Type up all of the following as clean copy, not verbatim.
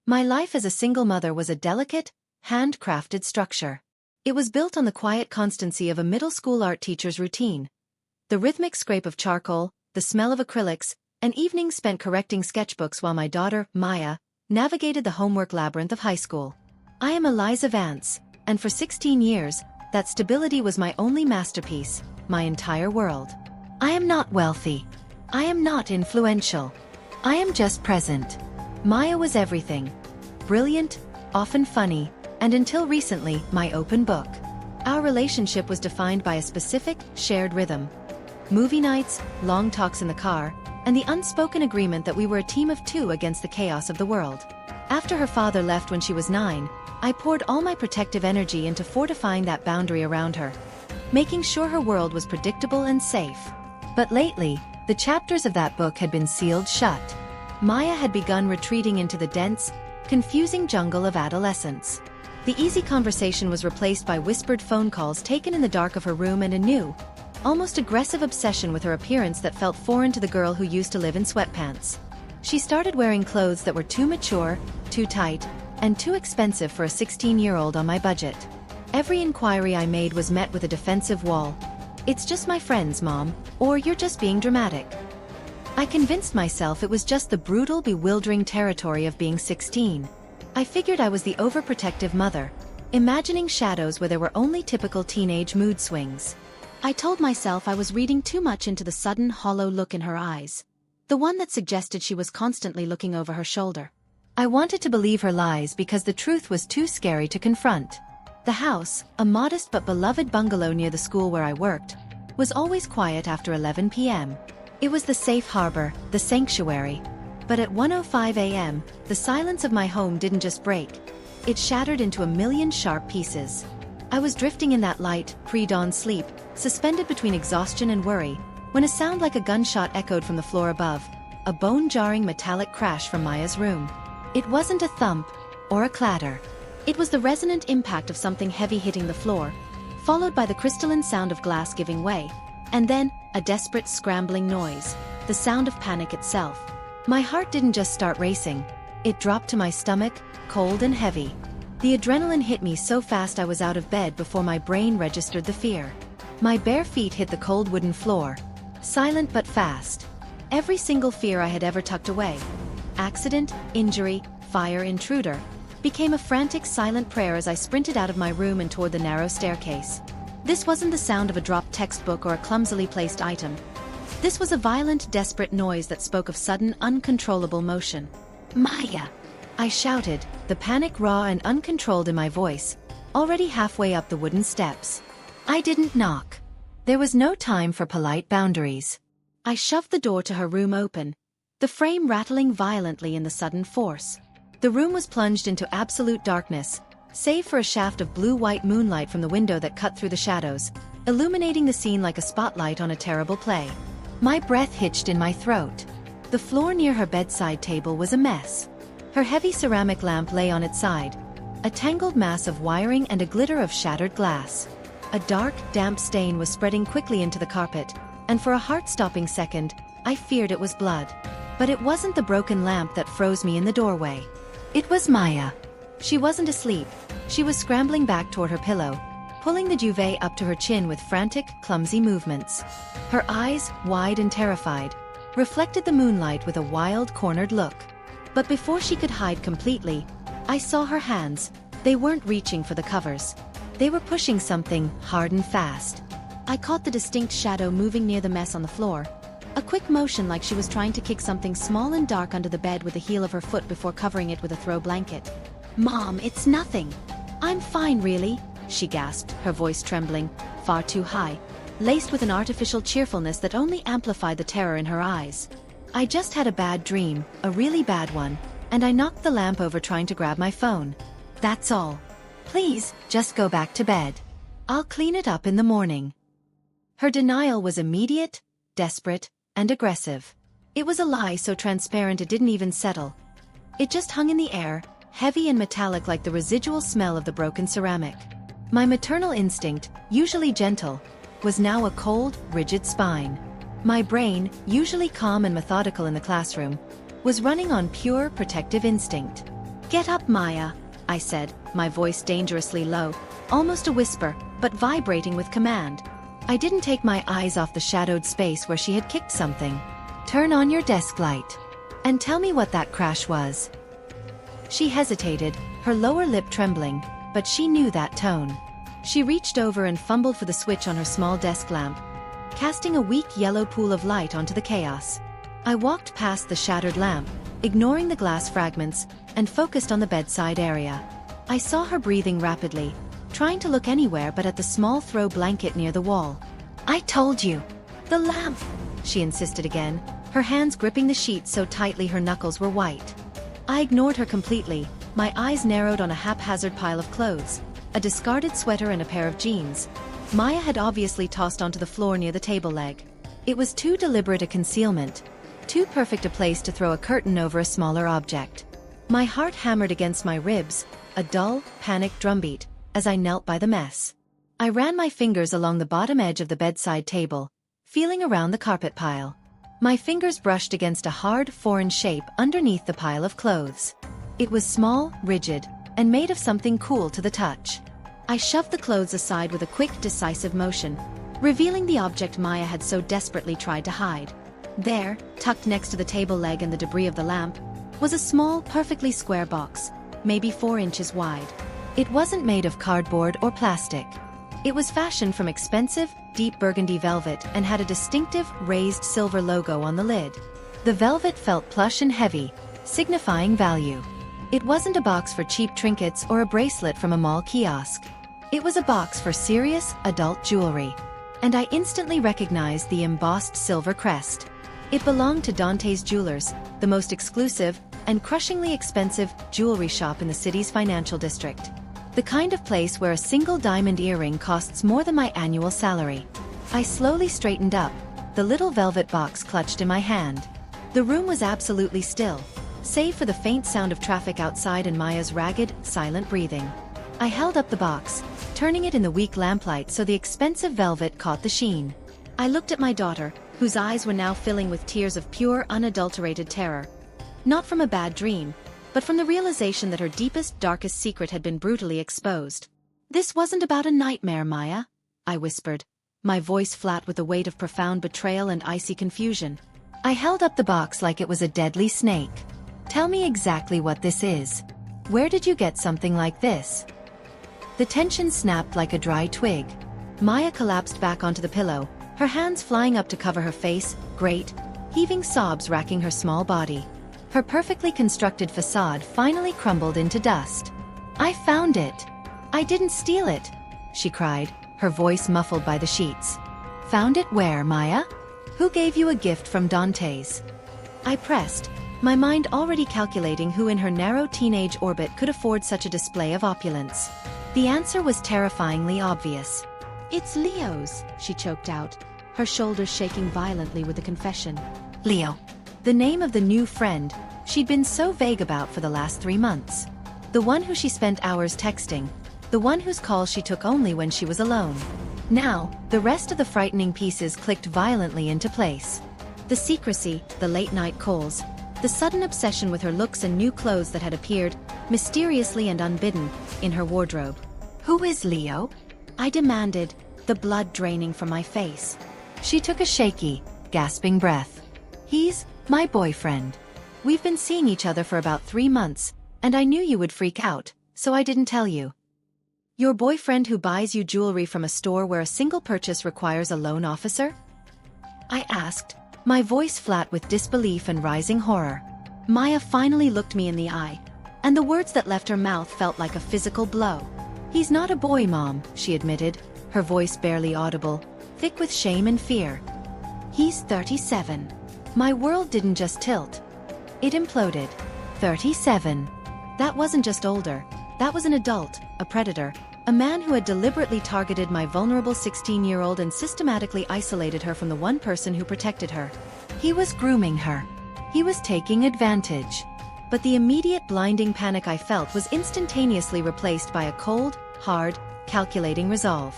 My life as a single mother was a delicate, handcrafted structure. It was built on the quiet constancy of a middle school art teacher's routine. The rhythmic scrape of charcoal, the smell of acrylics, and evenings spent correcting sketchbooks while my daughter, Maya, navigated the homework labyrinth of high school. I am Eliza Vance, and for 16 years, that stability was my only masterpiece, my entire world. I am not wealthy. I am not influential. I am just present. Maya was everything. Brilliant, often funny, and until recently, my open book. Our relationship was defined by a specific, shared rhythm. Movie nights, long talks in the car, and the unspoken agreement that we were a team of two against the chaos of the world. After her father left when she was 9, I poured all my protective energy into fortifying that boundary around her, making sure her world was predictable and safe. But lately, the chapters of that book had been sealed shut. Maya had begun retreating into the dense, confusing jungle of adolescence. The easy conversation was replaced by whispered phone calls taken in the dark of her room and a new, almost aggressive obsession with her appearance that felt foreign to the girl who used to live in sweatpants. She started wearing clothes that were too mature, too tight, and too expensive for a 16-year-old on my budget. Every inquiry I made was met with a defensive wall. "It's just my friends, Mom," or "You're just being dramatic." I convinced myself it was just the brutal, bewildering territory of being 16. I figured I was the overprotective mother, imagining shadows where there were only typical teenage mood swings. I told myself I was reading too much into the sudden, hollow look in her eyes, the one that suggested she was constantly looking over her shoulder. I wanted to believe her lies because the truth was too scary to confront. The house, a modest but beloved bungalow near the school where I worked, was always quiet after 11 p.m. It was the safe harbor, the sanctuary. But at 1:05 a.m., the silence of my home didn't just break. It shattered into a million sharp pieces. I was drifting in that light, pre-dawn sleep, suspended between exhaustion and worry, when a sound like a gunshot echoed from the floor above, a bone-jarring metallic crash from Maya's room. It wasn't a thump, or a clatter. It was the resonant impact of something heavy hitting the floor, followed by the crystalline sound of glass giving way, and then, a desperate scrambling noise, the sound of panic itself. My heart didn't just start racing, it dropped to my stomach, cold and heavy. The adrenaline hit me so fast I was out of bed before my brain registered the fear. My bare feet hit the cold wooden floor, silent but fast. Every single fear I had ever tucked away, accident, injury, fire, intruder, became a frantic silent prayer as I sprinted out of my room and toward the narrow staircase. This wasn't the sound of a dropped textbook or a clumsily placed item. This was a violent, desperate noise that spoke of sudden, uncontrollable motion. "Maya!" I shouted, the panic raw and uncontrolled in my voice, already halfway up the wooden steps. I didn't knock. There was no time for polite boundaries. I shoved the door to her room open, the frame rattling violently in the sudden force. The room was plunged into absolute darkness, save for a shaft of blue-white moonlight from the window that cut through the shadows, illuminating the scene like a spotlight on a terrible play. My breath hitched in my throat. The floor near her bedside table was a mess. Her heavy ceramic lamp lay on its side, a tangled mass of wiring and a glitter of shattered glass. A dark, damp stain was spreading quickly into the carpet, and for a heart-stopping second, I feared it was blood. But it wasn't the broken lamp that froze me in the doorway. It was Maya. She wasn't asleep. She was scrambling back toward her pillow, pulling the duvet up to her chin with frantic, clumsy movements. Her eyes, wide and terrified, reflected the moonlight with a wild, cornered look. But before she could hide completely, I saw her hands. They weren't reaching for the covers. They were pushing something hard and fast. I caught the distinct shadow moving near the mess on the floor. A quick motion like she was trying to kick something small and dark under the bed with the heel of her foot before covering it with a throw blanket. "Mom, it's nothing. I'm fine, really," she gasped, her voice trembling, far too high, laced with an artificial cheerfulness that only amplified the terror in her eyes. I just had a bad dream, a really bad one, and I knocked the lamp over trying to grab my phone. That's all. Please, just go back to bed. I'll clean it up in the morning. Her denial was immediate, desperate, and aggressive. It was a lie so transparent it didn't even settle. It just hung in the air, heavy and metallic like the residual smell of the broken ceramic. My maternal instinct, usually gentle, was now a cold, rigid spine. My brain, usually calm and methodical in the classroom, was running on pure protective instinct. "Get up, Maya," I said, my voice dangerously low, almost a whisper, but vibrating with command. I didn't take my eyes off the shadowed space where she had kicked something. "Turn on your desk light. And tell me what that crash was." She hesitated, her lower lip trembling, but she knew that tone. She reached over and fumbled for the switch on her small desk lamp, casting a weak yellow pool of light onto the chaos. I walked past the shattered lamp, ignoring the glass fragments, and focused on the bedside area. I saw her breathing rapidly, trying to look anywhere but at the small throw blanket near the wall. "I told you! The lamp!" she insisted again, her hands gripping the sheet so tightly her knuckles were white. I ignored her completely, my eyes narrowed on a haphazard pile of clothes, a discarded sweater and a pair of jeans. Maya had obviously tossed onto the floor near the table leg. It was too deliberate a concealment, too perfect a place to throw a curtain over a smaller object. My heart hammered against my ribs, a dull, panicked drumbeat, as I knelt by the mess. I ran my fingers along the bottom edge of the bedside table, feeling around the carpet pile. My fingers brushed against a hard, foreign shape underneath the pile of clothes. It was small, rigid, and made of something cool to the touch. I shoved the clothes aside with a quick, decisive motion, revealing the object Maya had so desperately tried to hide. There, tucked next to the table leg and the debris of the lamp, was a small, perfectly square box, maybe 4 inches wide. It wasn't made of cardboard or plastic. It was fashioned from expensive, deep burgundy velvet and had a distinctive, raised silver logo on the lid. The velvet felt plush and heavy, signifying value. It wasn't a box for cheap trinkets or a bracelet from a mall kiosk. It was a box for serious, adult jewelry. And I instantly recognized the embossed silver crest. It belonged to Dante's Jewelers, the most exclusive and crushingly expensive jewelry shop in the city's financial district. The kind of place where a single diamond earring costs more than my annual salary. I slowly straightened up, the little velvet box clutched in my hand. The room was absolutely still, save for the faint sound of traffic outside and Maya's ragged, silent breathing. I held up the box, turning it in the weak lamplight so the expensive velvet caught the sheen. I looked at my daughter, whose eyes were now filling with tears of pure, unadulterated terror. Not from a bad dream, but from the realization that her deepest, darkest secret had been brutally exposed. "This wasn't about a nightmare, Maya," I whispered, my voice flat with the weight of profound betrayal and icy confusion. I held up the box like it was a deadly snake. "Tell me exactly what this is. Where did you get something like this?" The tension snapped like a dry twig. Maya collapsed back onto the pillow, her hands flying up to cover her face, great, heaving sobs racking her small body. Her perfectly constructed facade finally crumbled into dust. "I found it. I didn't steal it," she cried, her voice muffled by the sheets. "Found it where, Maya? Who gave you a gift from Dante's?" I pressed, my mind already calculating who in her narrow teenage orbit could afford such a display of opulence. The answer was terrifyingly obvious. "It's Leo's," she choked out, her shoulders shaking violently with the confession. Leo. The name of the new friend she'd been so vague about for the last 3 months. The one who she spent hours texting. The one whose calls she took only when she was alone. Now, the rest of the frightening pieces clicked violently into place. The secrecy, the late-night calls, the sudden obsession with her looks and new clothes that had appeared, mysteriously and unbidden, in her wardrobe. "Who is Leo?" I demanded, the blood draining from my face. She took a shaky, gasping breath. "He's my boyfriend. We've been seeing each other for about 3 months, and I knew you would freak out, so I didn't tell you." "Your boyfriend who buys you jewelry from a store where a single purchase requires a loan officer?" I asked, my voice flat with disbelief and rising horror. Maya finally looked me in the eye, and the words that left her mouth felt like a physical blow. "He's not a boy, Mom," she admitted, her voice barely audible, thick with shame and fear. "He's 37. My world didn't just tilt. It imploded. 37. That wasn't just older. That was an adult, a predator, a man who had deliberately targeted my vulnerable 16-year-old and systematically isolated her from the one person who protected her. He was grooming her. He was taking advantage. But the immediate blinding panic I felt was instantaneously replaced by a cold, hard, calculating resolve.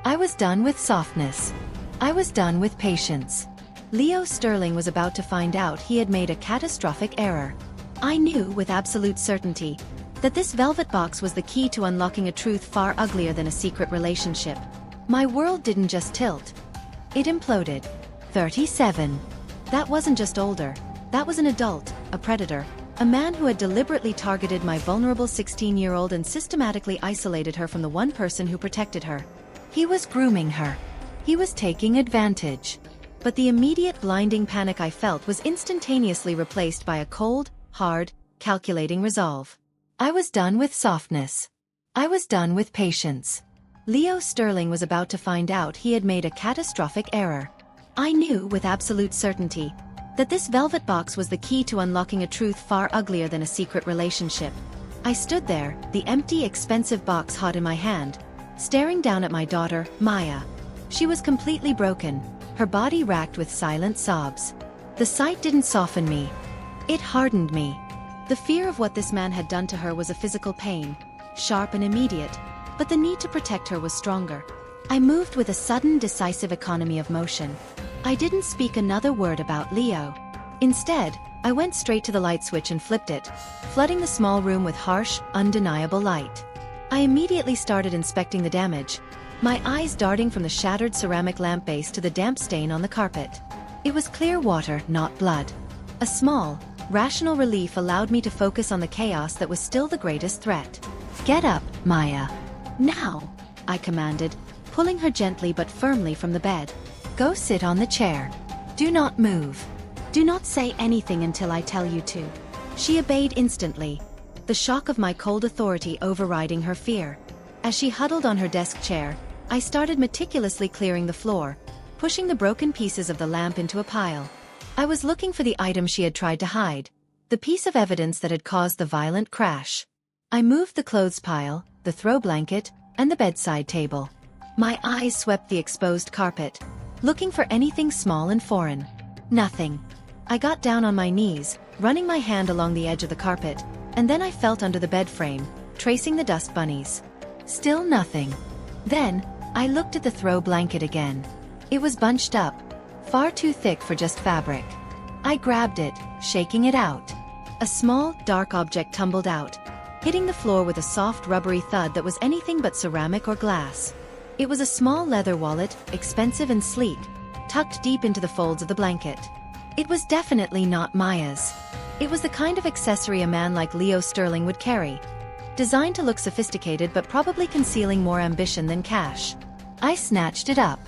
I was done with softness. I was done with patience. Leo Sterling was about to find out he had made a catastrophic error. I knew with absolute certainty That this velvet box was the key to unlocking a truth far uglier than a secret relationship. My world didn't just tilt. It imploded. 37. That wasn't just older. That was an adult, a predator, a man who had deliberately targeted my vulnerable 16-year-old and systematically isolated her from the one person who protected her. He was grooming her. He was taking advantage. But the immediate blinding panic I felt was instantaneously replaced by a cold, hard, calculating resolve. I was done with softness. I was done with patience. Leo Sterling was about to find out he had made a catastrophic error. I knew with absolute certainty that this velvet box was the key to unlocking a truth far uglier than a secret relationship. I stood there, the empty, expensive box hot in my hand, staring down at my daughter, Maya. She was completely broken, her body racked with silent sobs. The sight didn't soften me. It hardened me. The fear of what this man had done to her was a physical pain, sharp and immediate, but the need to protect her was stronger. I moved with a sudden, decisive economy of motion. I didn't speak another word about Leo. Instead, I went straight to the light switch and flipped it, flooding the small room with harsh, undeniable light. I immediately started inspecting the damage, my eyes darting from the shattered ceramic lamp base to the damp stain on the carpet. It was clear water, not blood. A small, rational relief allowed me to focus on the chaos that was still the greatest threat. "Get up, Maya. Now," I commanded, pulling her gently but firmly from the bed. "Go sit on the chair. Do not move. Do not say anything until I tell you to." She obeyed instantly, the shock of my cold authority overriding her fear. As she huddled on her desk chair, I started meticulously clearing the floor, pushing the broken pieces of the lamp into a pile. I was looking for the item she had tried to hide, the piece of evidence that had caused the violent crash. I moved the clothes pile, the throw blanket, and the bedside table. My eyes swept the exposed carpet, looking for anything small and foreign. Nothing. I got down on my knees, running my hand along the edge of the carpet, and then I felt under the bed frame, tracing the dust bunnies. Still nothing. Then, I looked at the throw blanket again. It was bunched up, far too thick for just fabric. I grabbed it, shaking it out. A small, dark object tumbled out, hitting the floor with a soft, rubbery thud that was anything but ceramic or glass. It was a small leather wallet, expensive and sleek, tucked deep into the folds of the blanket. It was definitely not Maya's. It was the kind of accessory a man like Leo Sterling would carry, designed to look sophisticated but probably concealing more ambition than cash. I snatched it up.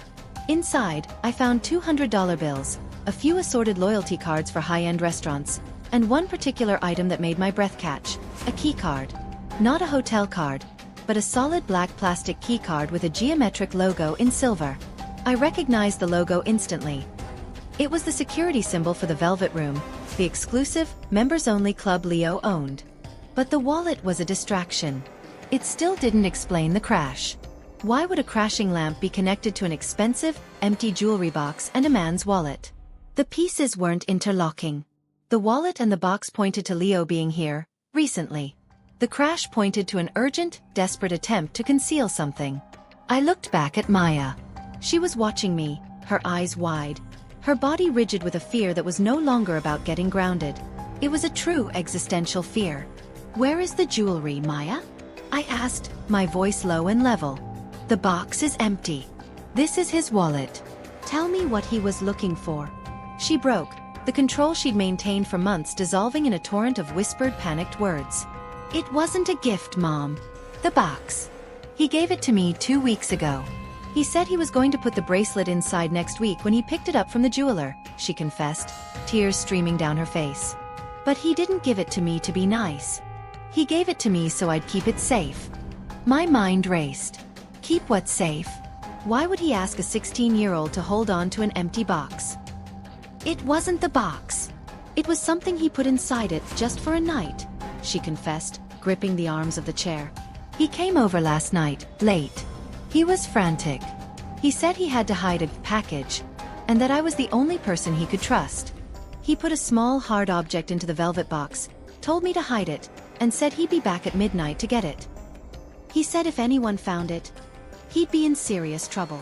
Inside, I found $200 bills, a few assorted loyalty cards for high-end restaurants, and one particular item that made my breath catch, a key card. Not a hotel card, but a solid black plastic key card with a geometric logo in silver. I recognized the logo instantly. It was the security symbol for the Velvet Room, the exclusive, members-only club Leo owned. But the wallet was a distraction. It still didn't explain the crash. Why would a crashing lamp be connected to an expensive, empty jewelry box and a man's wallet? The pieces weren't interlocking. The wallet and the box pointed to Leo being here, recently. The crash pointed to an urgent, desperate attempt to conceal something. I looked back at Maya. She was watching me, her eyes wide, her body rigid with a fear that was no longer about getting grounded. It was a true existential fear. "Where is the jewelry, Maya?" I asked, my voice low and level. "The box is empty. This is his wallet. Tell me what he was looking for." She broke, the control she'd maintained for months dissolving in a torrent of whispered, panicked words. "It wasn't a gift, Mom. The box. He gave it to me 2 weeks ago. He said he was going to put the bracelet inside next week when he picked it up from the jeweler," she confessed, tears streaming down her face. "But he didn't give it to me to be nice. He gave it to me so I'd keep it safe." My mind raced. Keep what safe? Why would he ask a 16-year-old to hold on to an empty box? "It wasn't the box. It was something he put inside it just for a night," she confessed, gripping the arms of the chair. "He came over last night, late. He was frantic. He said he had to hide a package, and that I was the only person he could trust. He put a small hard object into the velvet box, told me to hide it, and said he'd be back at midnight to get it. He said if anyone found it, he'd be in serious trouble."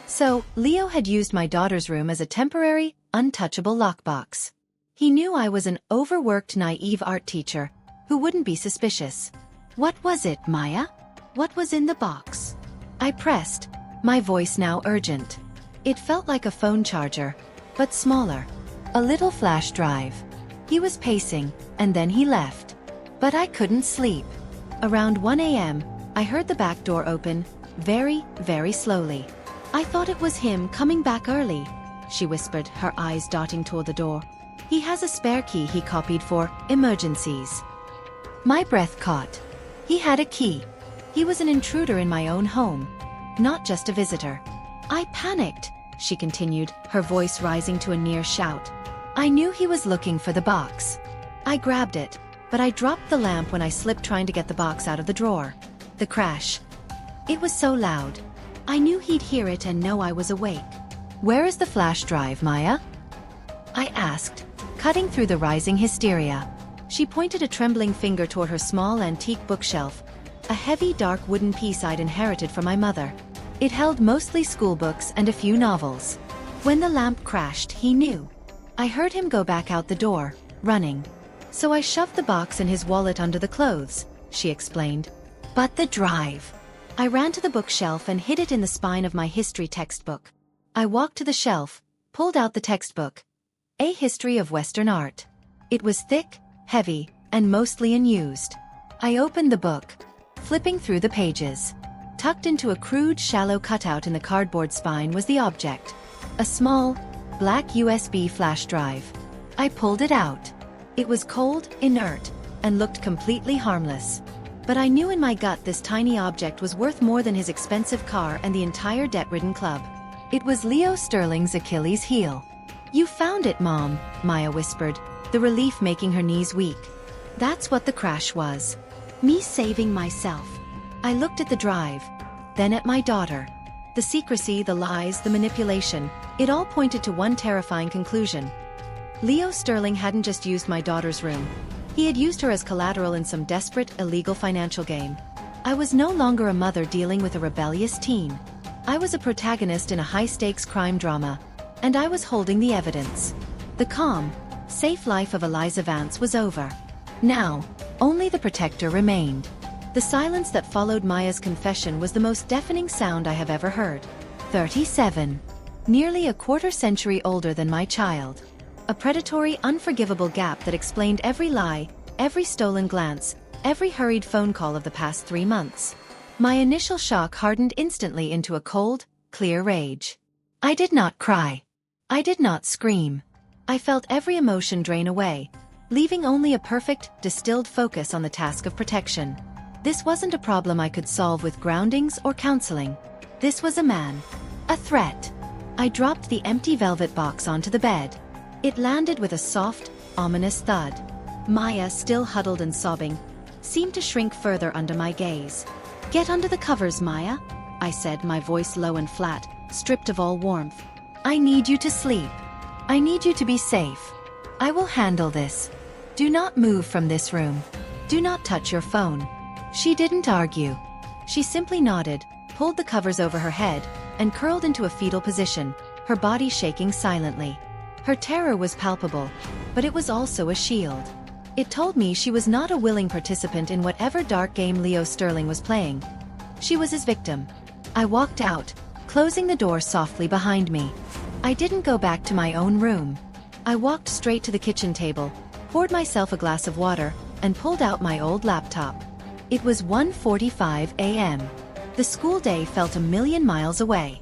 So, Leo had used my daughter's room as a temporary, untouchable lockbox. He knew I was an overworked, naive art teacher who wouldn't be suspicious. What was it, Maya? What was in the box? I pressed, my voice now urgent. It felt like a phone charger, but smaller. A little flash drive. He was pacing, and then he left. But I couldn't sleep. Around 1 a.m., I heard the back door open, very, very slowly. I thought it was him coming back early, she whispered, her eyes darting toward the door. He has a spare key he copied for emergencies. My breath caught. He had a key. He was an intruder in my own home, not just a visitor. I panicked, she continued, her voice rising to a near shout. I knew he was looking for the box. I grabbed it, but I dropped the lamp when I slipped trying to get the box out of the drawer. The crash. It was so loud. I knew he'd hear it and know I was awake. Where is the flash drive, Maya? I asked, cutting through the rising hysteria. She pointed a trembling finger toward her small antique bookshelf, a heavy dark wooden piece I'd inherited from my mother. It held mostly school books and a few novels. When the lamp crashed, he knew. I heard him go back out the door, running. So I shoved the box and his wallet under the clothes, she explained. But the drive. I ran to the bookshelf and hid it in the spine of my history textbook. I walked to the shelf, pulled out the textbook. A History of Western Art. It was thick, heavy, and mostly unused. I opened the book, flipping through the pages. Tucked into a crude, shallow cutout in the cardboard spine was the object. A small, black USB flash drive. I pulled it out. It was cold, inert, and looked completely harmless. But I knew in my gut this tiny object was worth more than his expensive car and the entire debt-ridden club. It was Leo Sterling's Achilles heel. You found it, Mom, Maya whispered, the relief making her knees weak. That's what the crash was. Me saving myself. I looked at the drive, then at my daughter. The secrecy, the lies, the manipulation, it all pointed to one terrifying conclusion. Leo Sterling hadn't just used my daughter's room. He had used her as collateral in some desperate, illegal financial game. I was no longer a mother dealing with a rebellious teen. I was a protagonist in a high-stakes crime drama, and I was holding the evidence. The calm, safe life of Eliza Vance was over. Now, only the protector remained. The silence that followed Maya's confession was the most deafening sound I have ever heard. 37. Nearly a quarter-century older than my child. A predatory, unforgivable gap that explained every lie, every stolen glance, every hurried phone call of the past 3 months. My initial shock hardened instantly into a cold, clear rage. I did not cry. I did not scream. I felt every emotion drain away, leaving only a perfect, distilled focus on the task of protection. This wasn't a problem I could solve with groundings or counseling. This was a man. A threat. I dropped the empty velvet box onto the bed. It landed with a soft, ominous thud. Maya, still huddled and sobbing, seemed to shrink further under my gaze. Get under the covers, Maya, I said, my voice low and flat, stripped of all warmth. I need you to sleep. I need you to be safe. I will handle this. Do not move from this room. Do not touch your phone. She didn't argue. She simply nodded, pulled the covers over her head, and curled into a fetal position, her body shaking silently. Her terror was palpable, but it was also a shield. It told me she was not a willing participant in whatever dark game Leo Sterling was playing. She was his victim. I walked out, closing the door softly behind me. I didn't go back to my own room. I walked straight to the kitchen table, poured myself a glass of water, and pulled out my old laptop. It was 1:45 a.m. The school day felt a million miles away.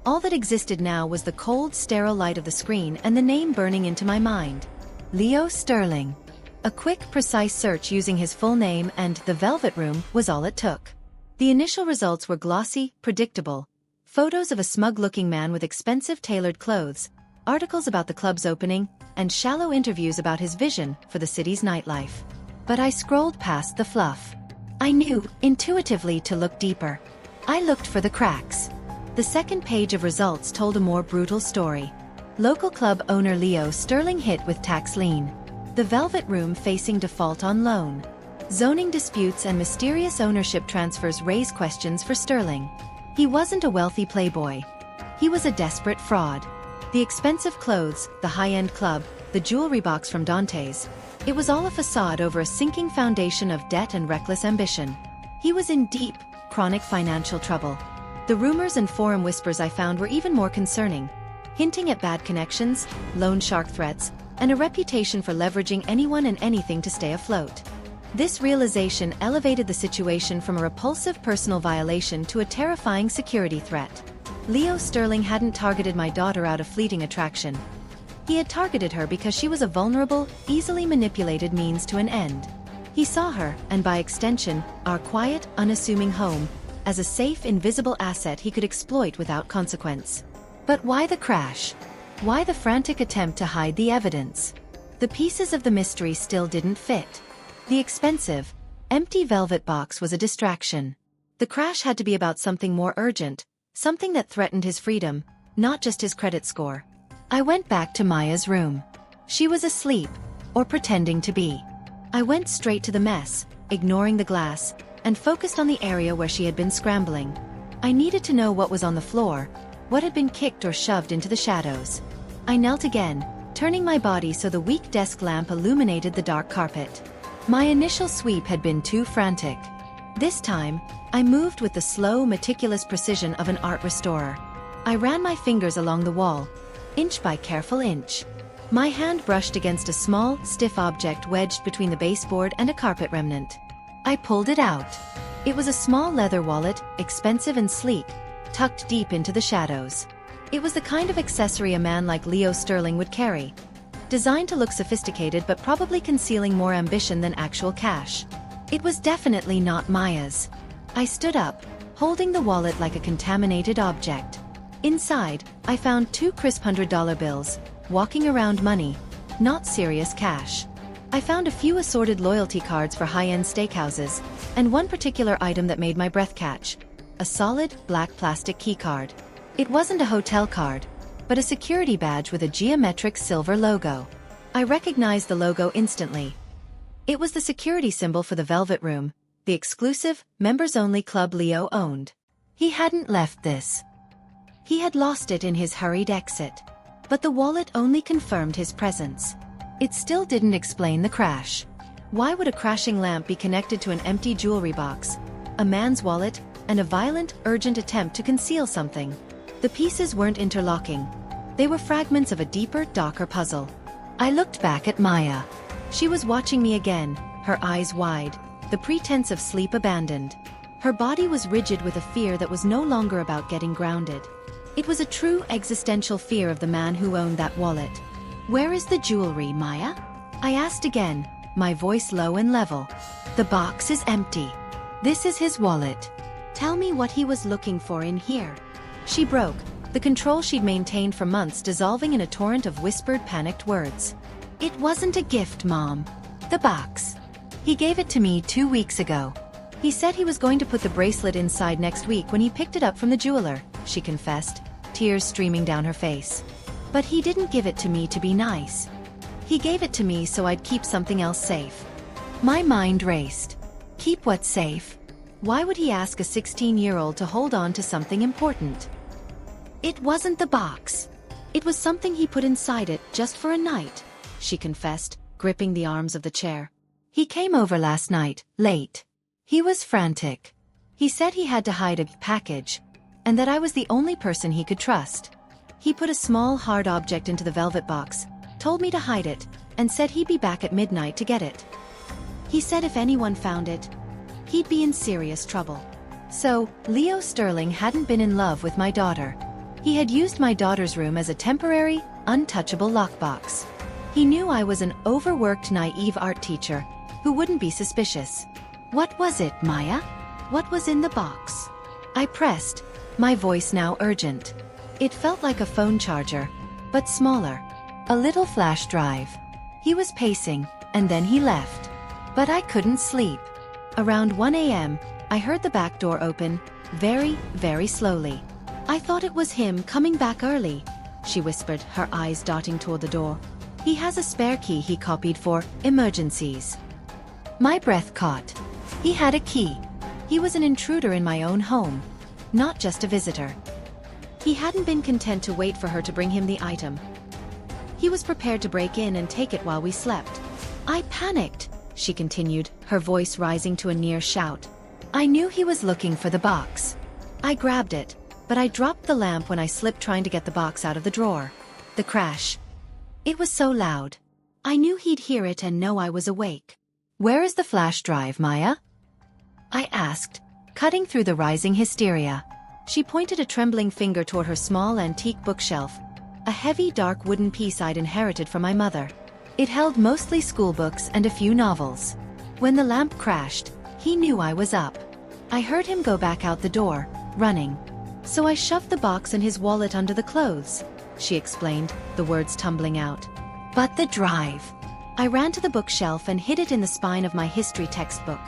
All that existed now was the cold, sterile light of the screen and the name burning into my mind. Leo Sterling. A quick, precise search using his full name and the Velvet Room was all it took. The initial results were glossy, predictable. Photos of a smug-looking man with expensive tailored clothes, articles about the club's opening, and shallow interviews about his vision for the city's nightlife. But I scrolled past the fluff. I knew, intuitively, to look deeper. I looked for the cracks. The second page of results told a more brutal story. Local club owner Leo Sterling hit with tax lien. The Velvet Room facing default on loan. Zoning disputes and mysterious ownership transfers raise questions for Sterling. He wasn't a wealthy playboy. He was a desperate fraud. The expensive clothes, the high-end club, the jewelry box from Dante's. It was all a facade over a sinking foundation of debt and reckless ambition. He was in deep, chronic financial trouble. The rumors and forum whispers I found were even more concerning, hinting at bad connections, loan shark threats, and a reputation for leveraging anyone and anything to stay afloat. This realization elevated the situation from a repulsive personal violation to a terrifying security threat. Leo Sterling hadn't targeted my daughter out of fleeting attraction. He had targeted her because she was a vulnerable, easily manipulated means to an end. He saw her, and by extension, our quiet, unassuming home, as a safe, invisible asset he could exploit without consequence. But why the crash? Why the frantic attempt to hide the evidence? The pieces of the mystery still didn't fit. The expensive, empty velvet box was a distraction. The crash had to be about something more urgent, something that threatened his freedom, not just his credit score. I went back to Maya's room. She was asleep, or pretending to be. I went straight to the mess, ignoring the glass, and focused on the area where she had been scrambling. I needed to know what was on the floor, what had been kicked or shoved into the shadows. I knelt again, turning my body so the weak desk lamp illuminated the dark carpet. My initial sweep had been too frantic. This time, I moved with the slow, meticulous precision of an art restorer. I ran my fingers along the wall, inch by careful inch. My hand brushed against a small, stiff object wedged between the baseboard and a carpet remnant. I pulled it out. It was a small leather wallet, expensive and sleek, tucked deep into the shadows. It was the kind of accessory a man like Leo Sterling would carry, designed to look sophisticated but probably concealing more ambition than actual cash. It was definitely not Maya's. I stood up, holding the wallet like a contaminated object. Inside, I found 2 crisp $100 bills, walking around money, not serious cash. I found a few assorted loyalty cards for high-end steakhouses, and one particular item that made my breath catch: a solid, black plastic keycard. It wasn't a hotel card, but a security badge with a geometric silver logo. I recognized the logo instantly. It was the security symbol for the Velvet Room, the exclusive, members-only club Leo owned. He hadn't left this. He had lost it in his hurried exit. But the wallet only confirmed his presence. It still didn't explain the crash. Why would a crashing lamp be connected to an empty jewelry box, a man's wallet, and a violent, urgent attempt to conceal something? The pieces weren't interlocking. They were fragments of a deeper, darker puzzle. I looked back at Maya. She was watching me again, her eyes wide, the pretense of sleep abandoned. Her body was rigid with a fear that was no longer about getting grounded. It was a true existential fear of the man who owned that wallet. "Where is the jewelry, Maya?" I asked again, my voice low and level. "The box is empty. This is his wallet. Tell me what he was looking for in here." She broke, the control she'd maintained for months dissolving in a torrent of whispered, panicked words. "It wasn't a gift, Mom. The box. He gave it to me 2 weeks ago. He said he was going to put the bracelet inside next week when he picked it up from the jeweler," she confessed, tears streaming down her face. "But he didn't give it to me to be nice. He gave it to me so I'd keep something else safe." My mind raced. Keep what safe? Why would he ask a 16-year-old to hold on to something important? "It wasn't the box. It was something he put inside it just for a night," she confessed, gripping the arms of the chair. "He came over last night, late. He was frantic. He said he had to hide a package, and that I was the only person he could trust. He put a small, hard object into the velvet box, told me to hide it, and said he'd be back at midnight to get it. He said if anyone found it, he'd be in serious trouble." So, Leo Sterling hadn't been in love with my daughter. He had used my daughter's room as a temporary, untouchable lockbox. He knew I was an overworked, naive art teacher who wouldn't be suspicious. "What was it, Maya? What was in the box?" I pressed, my voice now urgent. It felt like a phone charger, but smaller. A little flash drive. He was pacing, and then he left. But I couldn't sleep. Around 1 a.m., I heard the back door open, very, very slowly. "I thought it was him coming back early," she whispered, her eyes darting toward the door. "He has a spare key he copied for emergencies." My breath caught. He had a key. He was an intruder in my own home, not just a visitor. He hadn't been content to wait for her to bring him the item. He was prepared to break in and take it while we slept. I panicked, she continued, her voice rising to a near shout. I knew he was looking for the box. I grabbed it, but I dropped the lamp when I slipped trying to get the box out of the drawer. The crash. It was so loud. I knew he'd hear it and know I was awake. Where is the flash drive, Maya? I asked, cutting through the rising hysteria. She pointed a trembling finger toward her small antique bookshelf, a heavy dark wooden piece I'd inherited from my mother. It held mostly schoolbooks and a few novels. When the lamp crashed, he knew I was up. I heard him go back out the door, running. So I shoved the box and his wallet under the clothes, she explained, the words tumbling out. But the drive. I ran to the bookshelf and hid it in the spine of my history textbook.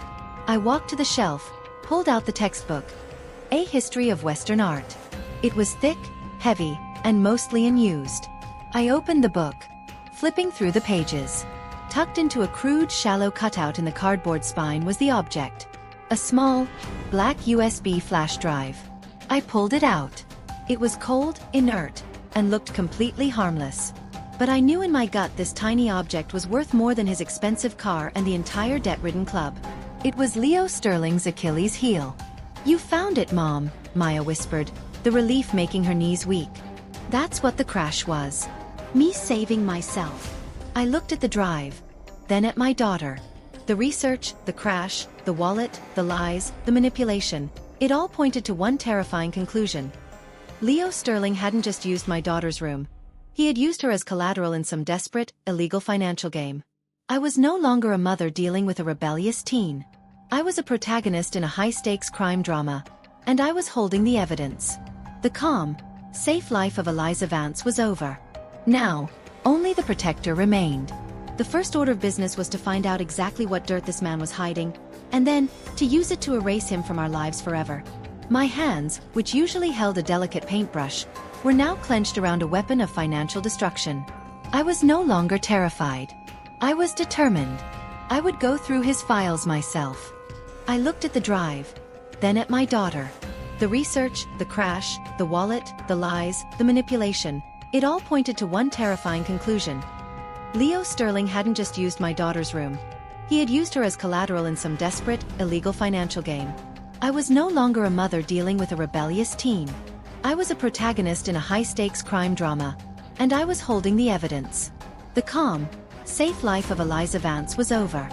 I walked to the shelf, pulled out the textbook. A History of Western Art. It was thick, heavy, and mostly unused. I opened the book, flipping through the pages. Tucked into a crude, shallow cutout in the cardboard spine was the object. A small, black USB flash drive. I pulled it out. It was cold, inert, and looked completely harmless. But I knew in my gut this tiny object was worth more than his expensive car and the entire debt-ridden club. It was Leo Sterling's Achilles heel. You found it, Mom, Maya whispered, the relief making her knees weak. That's what the crash was. Me saving myself. I looked at the drive, then at my daughter. The research, the crash, the wallet, the lies, the manipulation, it all pointed to one terrifying conclusion. Leo Sterling hadn't just used my daughter's room. He had used her as collateral in some desperate, illegal financial game. I was no longer a mother dealing with a rebellious teen. I was a protagonist in a high-stakes crime drama, and I was holding the evidence. The calm, safe life of Eliza Vance was over. Now, only the protector remained. The first order of business was to find out exactly what dirt this man was hiding, and then, to use it to erase him from our lives forever. My hands, which usually held a delicate paintbrush, were now clenched around a weapon of financial destruction. I was no longer terrified. I was determined. I would go through his files myself. I looked at the drive, then at my daughter. The research, the crash, the wallet, the lies, the manipulation, it all pointed to one terrifying conclusion. Leo Sterling hadn't just used my daughter's room. He had used her as collateral in some desperate, illegal financial game. I was no longer a mother dealing with a rebellious teen. I was a protagonist in a high-stakes crime drama, and I was holding the evidence. The calm, safe life of Eliza Vance was over.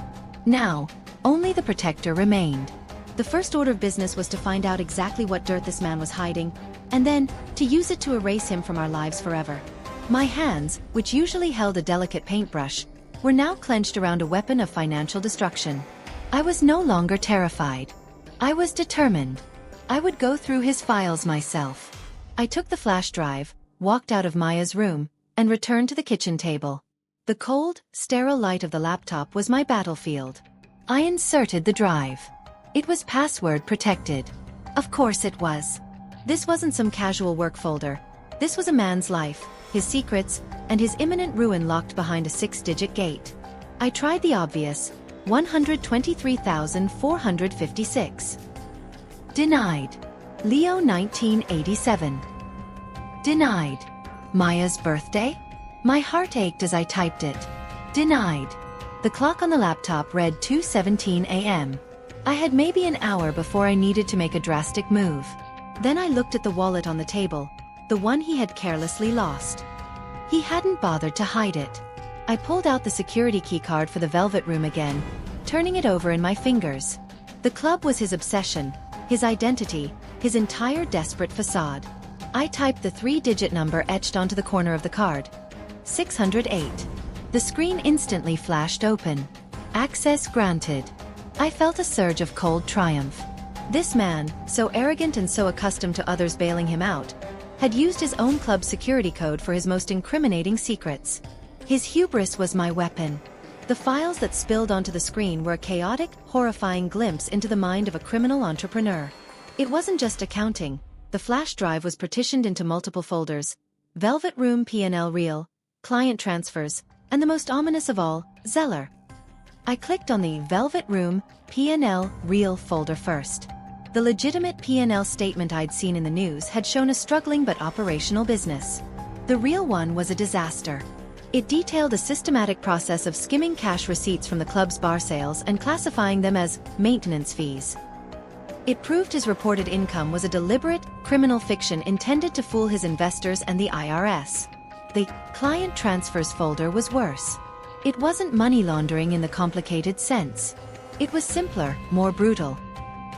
Now, only the protector remained. The first order of business was to find out exactly what dirt this man was hiding, and then, to use it to erase him from our lives forever. My hands, which usually held a delicate paintbrush, were now clenched around a weapon of financial destruction. I was no longer terrified. I was determined. I would go through his files myself. I took the flash drive, walked out of Maya's room, and returned to the kitchen table. The cold, sterile light of the laptop was my battlefield. I inserted the drive. It was password protected. Of course it was. This wasn't some casual work folder. This was a man's life, his secrets, and his imminent ruin locked behind a 6-digit gate. I tried the obvious, 123,456. Denied. Leo 1987. Denied. Maya's birthday? My heart ached as I typed it. Denied. The clock on the laptop read 2:17 a.m. I had maybe an hour before I needed to make a drastic move. Then I looked at the wallet on the table, the one he had carelessly lost. He hadn't bothered to hide it. I pulled out the security keycard for the Velvet Room again, turning it over in my fingers. The club was his obsession, his identity, his entire desperate facade. I typed the 3-digit number etched onto the corner of the card. 608. The screen instantly flashed open. Access granted. I felt a surge of cold triumph. This man, so arrogant and so accustomed to others bailing him out, had used his own club security code for his most incriminating secrets. His hubris was my weapon. The files that spilled onto the screen were a chaotic, horrifying glimpse into the mind of a criminal entrepreneur. It wasn't just accounting. The flash drive was partitioned into multiple folders: Velvet Room P&L Reel, client transfers, and the most ominous of all, Zeller. I clicked on the Velvet Room P&L Reel folder first. The legitimate P&L statement I'd seen in the news had shown a struggling but operational business. The real one was a disaster. It detailed a systematic process of skimming cash receipts from the club's bar sales and classifying them as maintenance fees. It proved his reported income was a deliberate, criminal fiction intended to fool his investors and the IRS. The client transfers folder was worse. It wasn't money laundering in the complicated sense. It was simpler, more brutal.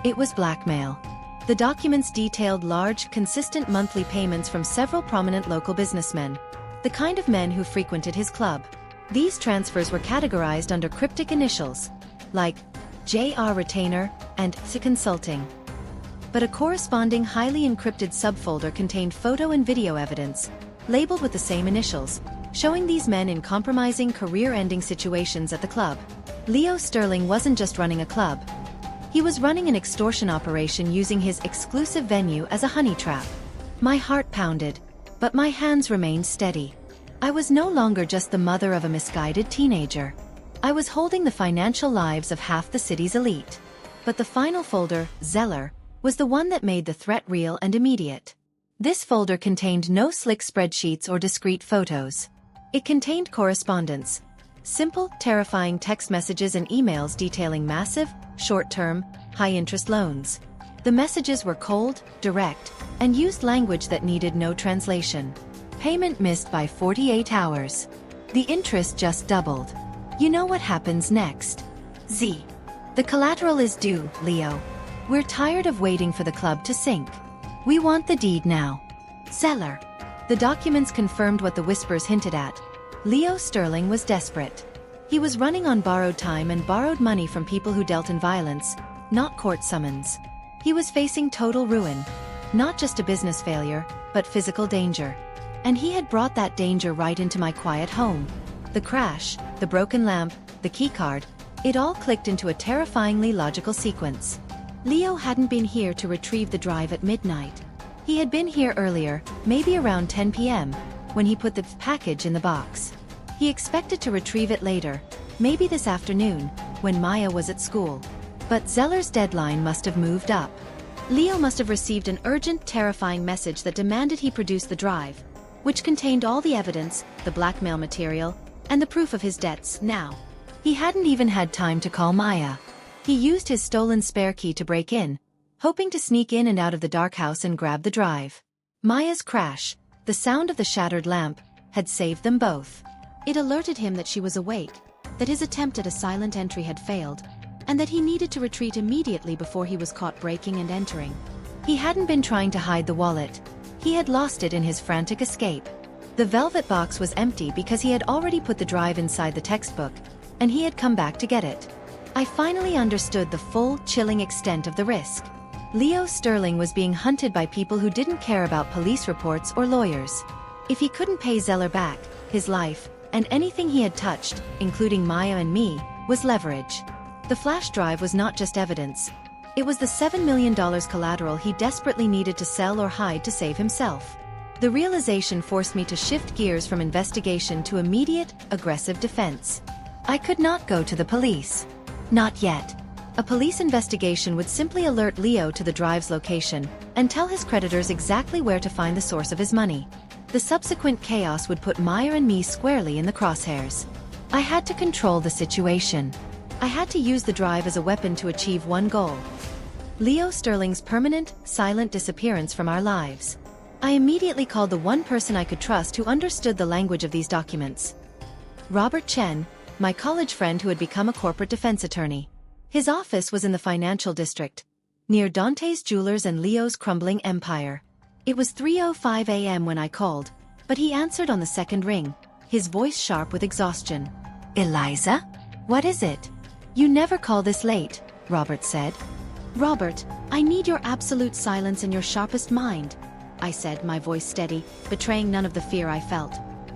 It was blackmail. The documents detailed large, consistent monthly payments from several prominent local businessmen, the kind of men who frequented his club. These transfers were categorized under cryptic initials, like J.R. Retainer and C. Consulting. But a corresponding highly encrypted subfolder contained photo and video evidence, labeled with the same initials, showing these men in compromising career-ending situations at the club. Leo Sterling wasn't just running a club. He was running an extortion operation using his exclusive venue as a honey trap. My heart pounded, but my hands remained steady. I was no longer just the mother of a misguided teenager. I was holding the financial lives of half the city's elite. But the final folder, Zeller, was the one that made the threat real and immediate. This folder contained no slick spreadsheets or discrete photos. It contained correspondence. Simple, terrifying text messages and emails detailing massive, short-term, high-interest loans. The messages were cold, direct, and used language that needed no translation. Payment missed by 48 hours. The interest just doubled. You know what happens next? Z. The collateral is due, Leo. We're tired of waiting for the club to sink. We want the deed now. Zeller. The documents confirmed what the whispers hinted at. Leo Sterling was desperate. He was running on borrowed time and borrowed money from people who dealt in violence, not court summons. He was facing total ruin. Not just a business failure, but physical danger. And he had brought that danger right into my quiet home. The crash, the broken lamp, the keycard, it all clicked into a terrifyingly logical sequence. Leo hadn't been here to retrieve the drive at midnight. He had been here earlier, maybe around 10 p.m., when he put the package in the box. He expected to retrieve it later, maybe this afternoon, when Maya was at school. But Zeller's deadline must have moved up. Leo must have received an urgent, terrifying message that demanded he produce the drive, which contained all the evidence, the blackmail material, and the proof of his debts now. He hadn't even had time to call Maya. He used his stolen spare key to break in, hoping to sneak in and out of the dark house and grab the drive. Maya's crash, the sound of the shattered lamp, had saved them both. It alerted him that she was awake, that his attempt at a silent entry had failed, and that he needed to retreat immediately before he was caught breaking and entering. He hadn't been trying to hide the wallet. He had lost it in his frantic escape. The velvet box was empty because he had already put the drive inside the textbook, and he had come back to get it. I finally understood the full, chilling extent of the risk. Leo Sterling was being hunted by people who didn't care about police reports or lawyers. If he couldn't pay Zeller back, his life, and anything he had touched, including Maya and me, was leverage. The flash drive was not just evidence. It was the $7 million collateral he desperately needed to sell or hide to save himself. The realization forced me to shift gears from investigation to immediate, aggressive defense. I could not go to the police. Not yet. A police investigation would simply alert Leo to the drive's location and tell his creditors exactly where to find the source of his money. The subsequent chaos would put Maya and me squarely in the crosshairs. I had to control the situation. I had to use the drive as a weapon to achieve one goal: Leo Sterling's permanent, silent disappearance from our lives. I immediately called the one person I could trust who understood the language of these documents. Robert Chen, my college friend who had become a corporate defense attorney. His office was in the financial district, near Dante's Jewelers and Leo's crumbling empire. It was 3:05 a.m. when I called, but he answered on the second ring, his voice sharp with exhaustion. Eliza? What is it? You never call this late, Robert said. Robert, I need your absolute silence and your sharpest mind, I said, my voice steady, betraying none of the fear I felt.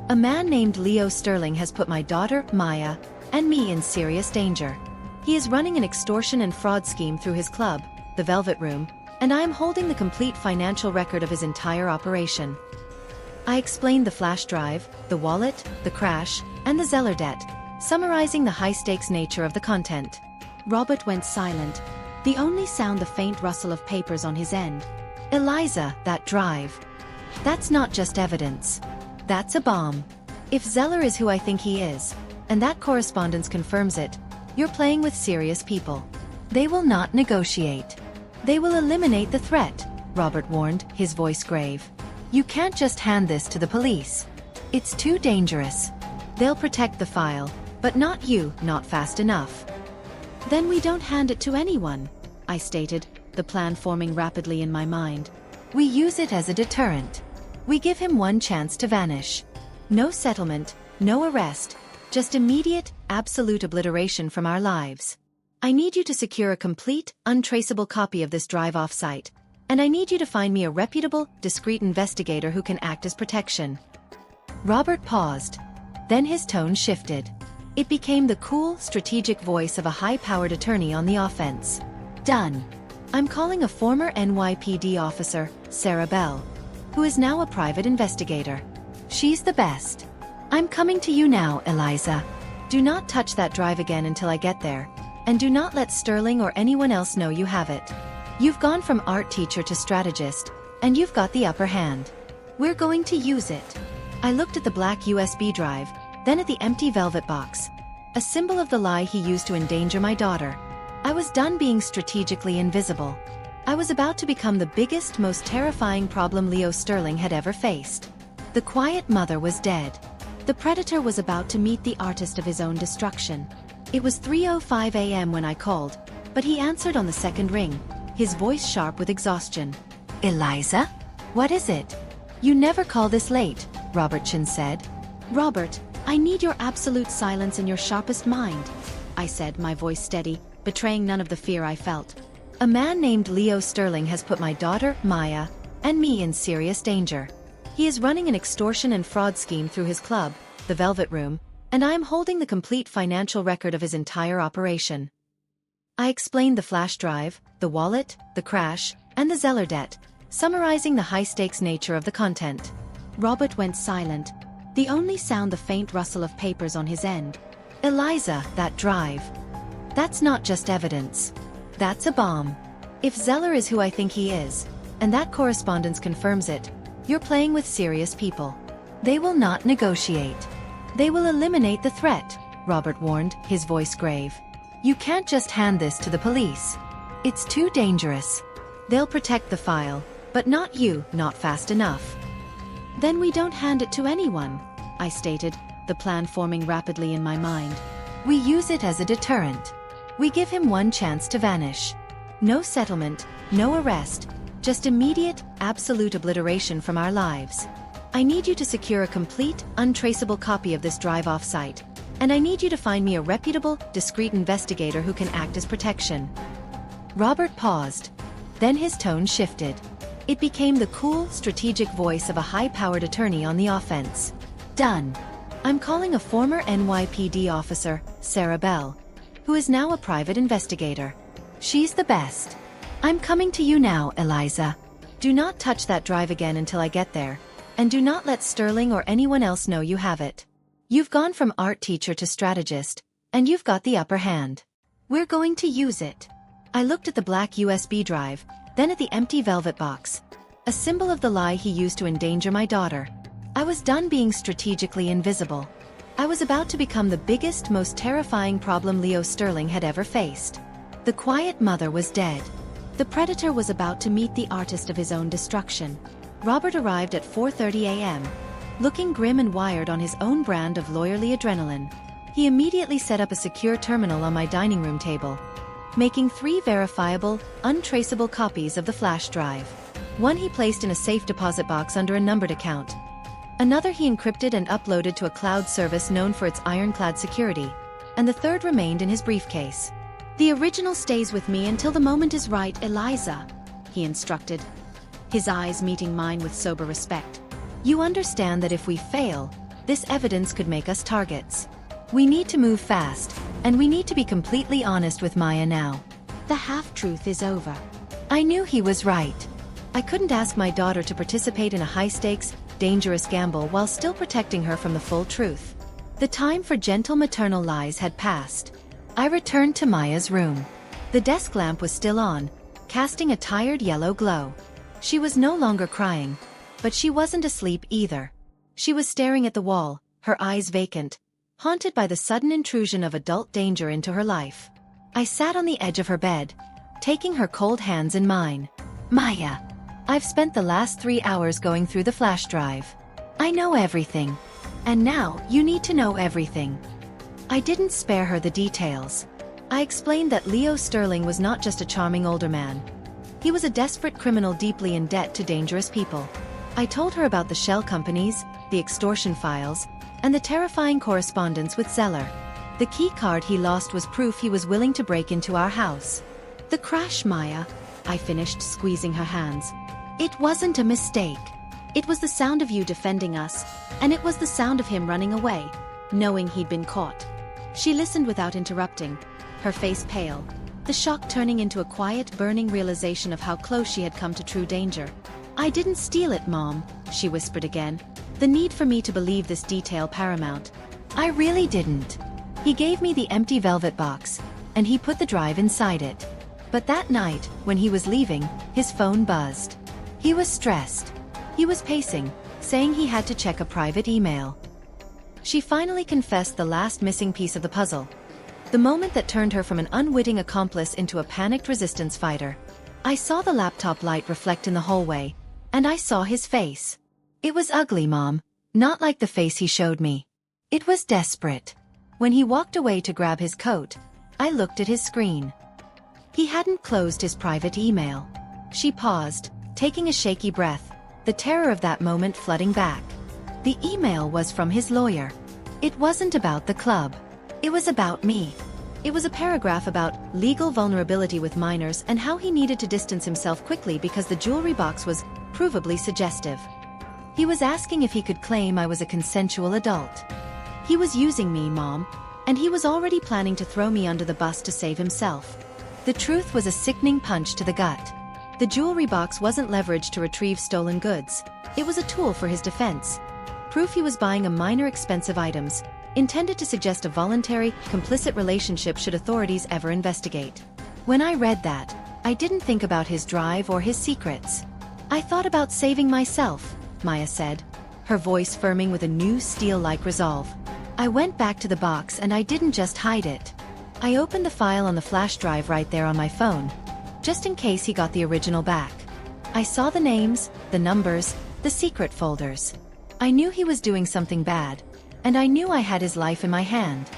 A man named Leo Sterling has put my daughter, Maya, and me in serious danger. He is running an extortion and fraud scheme through his club, the Velvet Room, and I am holding the complete financial record of his entire operation. I explained the flash drive, the wallet, the crash, and the Zeller debt, summarizing the high-stakes nature of the content. Robert went silent, the only sound the faint rustle of papers on his end. Eliza, that drive. That's not just evidence. That's a bomb. If Zeller is who I think he is, and that correspondence confirms it, you're playing with serious people. They will not negotiate. They will eliminate the threat, Robert warned, his voice grave. You can't just hand this to the police. It's too dangerous. They'll protect the file, but not you, not fast enough. Then we don't hand it to anyone, I stated, the plan forming rapidly in my mind. We use it as a deterrent. We give him one chance to vanish. No settlement, no arrest, just immediate, absolute obliteration from our lives. I need you to secure a complete, untraceable copy of this drive off-site, and I need you to find me a reputable, discreet investigator who can act as protection. Robert paused. Then his tone shifted. It became the cool, strategic voice of a high-powered attorney on the offense. Done. I'm calling a former NYPD officer, Sarah Bell, who is now a private investigator. She's the best. I'm coming to you now, Eliza. Do not touch that drive again until I get there, and do not let Sterling or anyone else know you have it. You've gone from art teacher to strategist, and you've got the upper hand. We're going to use it. I looked at the black USB drive, then at the empty velvet box, a symbol of the lie he used to endanger my daughter. I was done being strategically invisible. I was about to become the biggest, most terrifying problem Leo Sterling had ever faced. The quiet mother was dead. The predator was about to meet the artist of his own destruction. It was 3:05 a.m. when I called, but he answered on the second ring, his voice sharp with exhaustion. Eliza? What is it? You never call this late, Robertson said. Robert, I need your absolute silence and your sharpest mind, I said, my voice steady, betraying none of the fear I felt. A man named Leo Sterling has put my daughter, Maya, and me in serious danger. He is running an extortion and fraud scheme through his club, the Velvet Room, and I am holding the complete financial record of his entire operation. I explained the flash drive, the wallet, the crash, and the Zeller debt, summarizing the high-stakes nature of the content. Robert went silent, the only sound the faint rustle of papers on his end. Eliza, that drive. That's not just evidence. That's a bomb. If Zeller is who I think he is, and that correspondence confirms it, you're playing with serious people. They will not negotiate. They will eliminate the threat, Robert warned, his voice grave. You can't just hand this to the police. It's too dangerous. They'll protect the file, but not you, not fast enough. Then we don't hand it to anyone, I stated, the plan forming rapidly in my mind. We use it as a deterrent. We give him one chance to vanish. No settlement, no arrest, just immediate, absolute obliteration from our lives. I need you to secure a complete, untraceable copy of this drive off-site, and I need you to find me a reputable, discreet investigator who can act as protection. Robert paused. Then his tone shifted. It became the cool, strategic voice of a high-powered attorney on the offense. Done. I'm calling a former NYPD officer, Sarah Bell, who is now a private investigator. She's the best. I'm coming to you now, Eliza. Do not touch that drive again until I get there, and do not let Sterling or anyone else know you have it. You've gone from art teacher to strategist, and you've got the upper hand. We're going to use it. I looked at the black USB drive, then at the empty velvet box, a symbol of the lie he used to endanger my daughter. I was done being strategically invisible. I was about to become the biggest, most terrifying problem Leo Sterling had ever faced. The quiet mother was dead. The predator was about to meet the artist of his own destruction. Robert arrived at 4:30 a.m., looking grim and wired on his own brand of lawyerly adrenaline. He immediately set up a secure terminal on my dining room table, making 3 verifiable, untraceable copies of the flash drive. One he placed in a safe deposit box under a numbered account. Another he encrypted and uploaded to a cloud service known for its ironclad security, and the third remained in his briefcase. The original stays with me until the moment is right, Eliza, he instructed, his eyes meeting mine with sober respect. You understand that if we fail, this evidence could make us targets. We need to move fast, and we need to be completely honest with Maya now. The half-truth is over. I knew he was right. I couldn't ask my daughter to participate in a high-stakes, dangerous gamble while still protecting her from the full truth. The time for gentle maternal lies had passed. I returned to Maya's room. The desk lamp was still on, casting a tired yellow glow. She was no longer crying, but she wasn't asleep either. She was staring at the wall, her eyes vacant, haunted by the sudden intrusion of adult danger into her life. I sat on the edge of her bed, taking her cold hands in mine. Maya, I've spent the last 3 hours going through the flash drive. I know everything. And now, you need to know everything. I didn't spare her the details. I explained that Leo Sterling was not just a charming older man. He was a desperate criminal deeply in debt to dangerous people. I told her about the shell companies, the extortion files, and the terrifying correspondence with Zeller. The key card he lost was proof he was willing to break into our house. The crash, Maya, I finished, squeezing her hands. It wasn't a mistake. It was the sound of you defending us, and it was the sound of him running away, knowing he'd been caught. She listened without interrupting, her face pale, the shock turning into a quiet, burning realization of how close she had come to true danger. I didn't steal it, Mom, she whispered again, the need for me to believe this detail paramount. I really didn't. He gave me the empty velvet box, and he put the drive inside it. But that night, when he was leaving, his phone buzzed. He was stressed. He was pacing, saying he had to check a private email. She finally confessed the last missing piece of the puzzle. The moment that turned her from an unwitting accomplice into a panicked resistance fighter. I saw the laptop light reflect in the hallway, and I saw his face. It was ugly, Mom, not like the face he showed me. It was desperate. When he walked away to grab his coat, I looked at his screen. He hadn't closed his private email. She paused, taking a shaky breath, the terror of that moment flooding back. The email was from his lawyer. It wasn't about the club. It was about me. It was a paragraph about legal vulnerability with minors and how he needed to distance himself quickly because the jewelry box was provably suggestive. He was asking if he could claim I was a consensual adult. He was using me, Mom, and he was already planning to throw me under the bus to save himself. The truth was a sickening punch to the gut. The jewelry box wasn't leveraged to retrieve stolen goods. It was a tool for his defense. Proof he was buying a minor expensive items, intended to suggest a voluntary, complicit relationship should authorities ever investigate. When I read that, I didn't think about his drive or his secrets. I thought about saving myself, Maya said, her voice firming with a new steel-like resolve. I went back to the box and I didn't just hide it. I opened the file on the flash drive right there on my phone, just in case he got the original back. I saw the names, the numbers, the secret folders. I knew he was doing something bad, and I knew I had his life in my hand.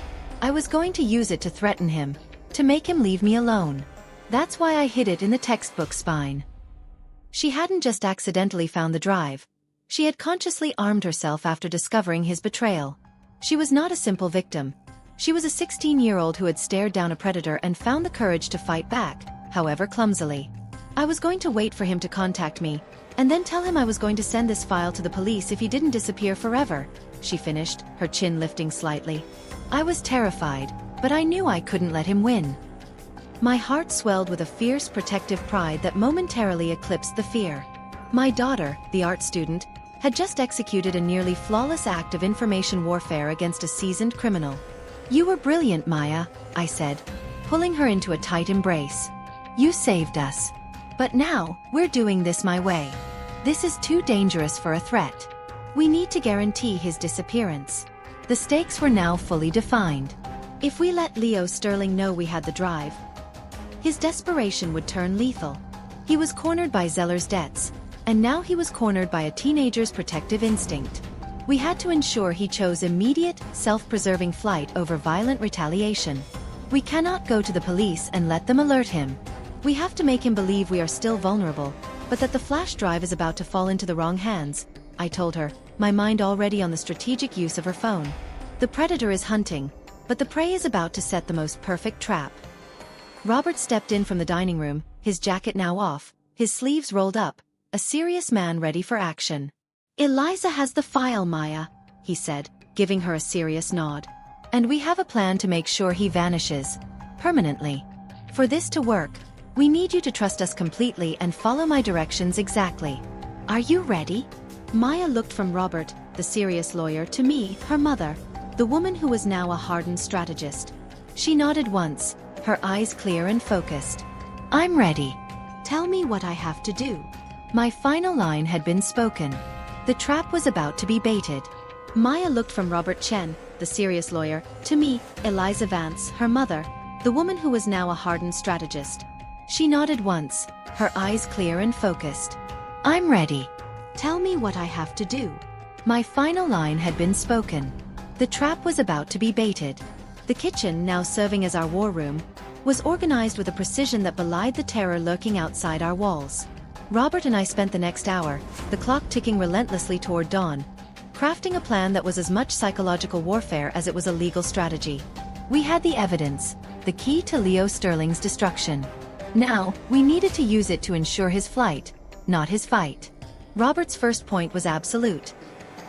I was going to use it to threaten him, to make him leave me alone. That's why I hid it in the textbook spine. She hadn't just accidentally found the drive. She had consciously armed herself after discovering his betrayal. She was not a simple victim. She was a 16-year-old who had stared down a predator and found the courage to fight back, however clumsily. I was going to wait for him to contact me, and then tell him I was going to send this file to the police if he didn't disappear forever, she finished, her chin lifting slightly. I was terrified, but I knew I couldn't let him win. My heart swelled with a fierce protective pride that momentarily eclipsed the fear. My daughter, the art student, had just executed a nearly flawless act of information warfare against a seasoned criminal. You were brilliant, Maya, I said, pulling her into a tight embrace. You saved us. But now, we're doing this my way. This is too dangerous for a threat. We need to guarantee his disappearance. The stakes were now fully defined. If we let Leo Sterling know we had the drive, his desperation would turn lethal. He was cornered by Zeller's debts, and now he was cornered by a teenager's protective instinct. We had to ensure he chose immediate, self-preserving flight over violent retaliation. We cannot go to the police and let them alert him. We have to make him believe we are still vulnerable, but that the flash drive is about to fall into the wrong hands, I told her, my mind already on the strategic use of her phone. The predator is hunting, but the prey is about to set the most perfect trap. Robert stepped in from the dining room, his jacket now off, his sleeves rolled up, a serious man ready for action. Eliza has the file, Maya, he said, giving her a serious nod. And we have a plan to make sure he vanishes. Permanently. For this to work, we need you to trust us completely and follow my directions exactly. Are you ready? Maya looked from Robert, the serious lawyer, to me, her mother, the woman who was now a hardened strategist. She nodded once, her eyes clear and focused. I'm ready. Tell me what I have to do. My final line had been spoken. The trap was about to be baited. Maya looked from Robert Chen, the serious lawyer, to me, Eliza Vance, her mother, the woman who was now a hardened strategist. She nodded once, her eyes clear and focused. "I'm ready. Tell me what I have to do." My final line had been spoken. The trap was about to be baited. The kitchen, now serving as our war room, was organized with a precision that belied the terror lurking outside our walls. Robert and I spent the next hour, the clock ticking relentlessly toward dawn, crafting a plan that was as much psychological warfare as it was a legal strategy. We had the evidence, the key to Leo Sterling's destruction. Now, we needed to use it to ensure his flight, not his fight. Robert's first point was absolute.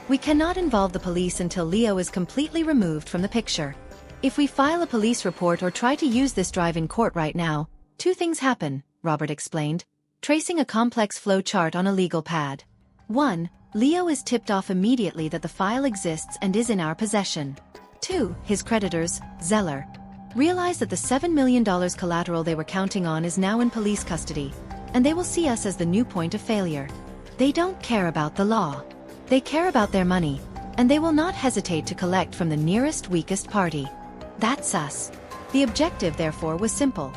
We cannot involve the police until Leo is completely removed from the picture. If we file a police report or try to use this drive in court right now, two things happen, Robert explained, tracing a complex flow chart on a legal pad. 1. Leo is tipped off immediately that the file exists and is in our possession. 2. His creditors, Zeller, realize that the $7 million collateral they were counting on is now in police custody, and they will see us as the new point of failure. They don't care about the law. They care about their money, and they will not hesitate to collect from the nearest weakest party. That's us. The objective, therefore, was simple.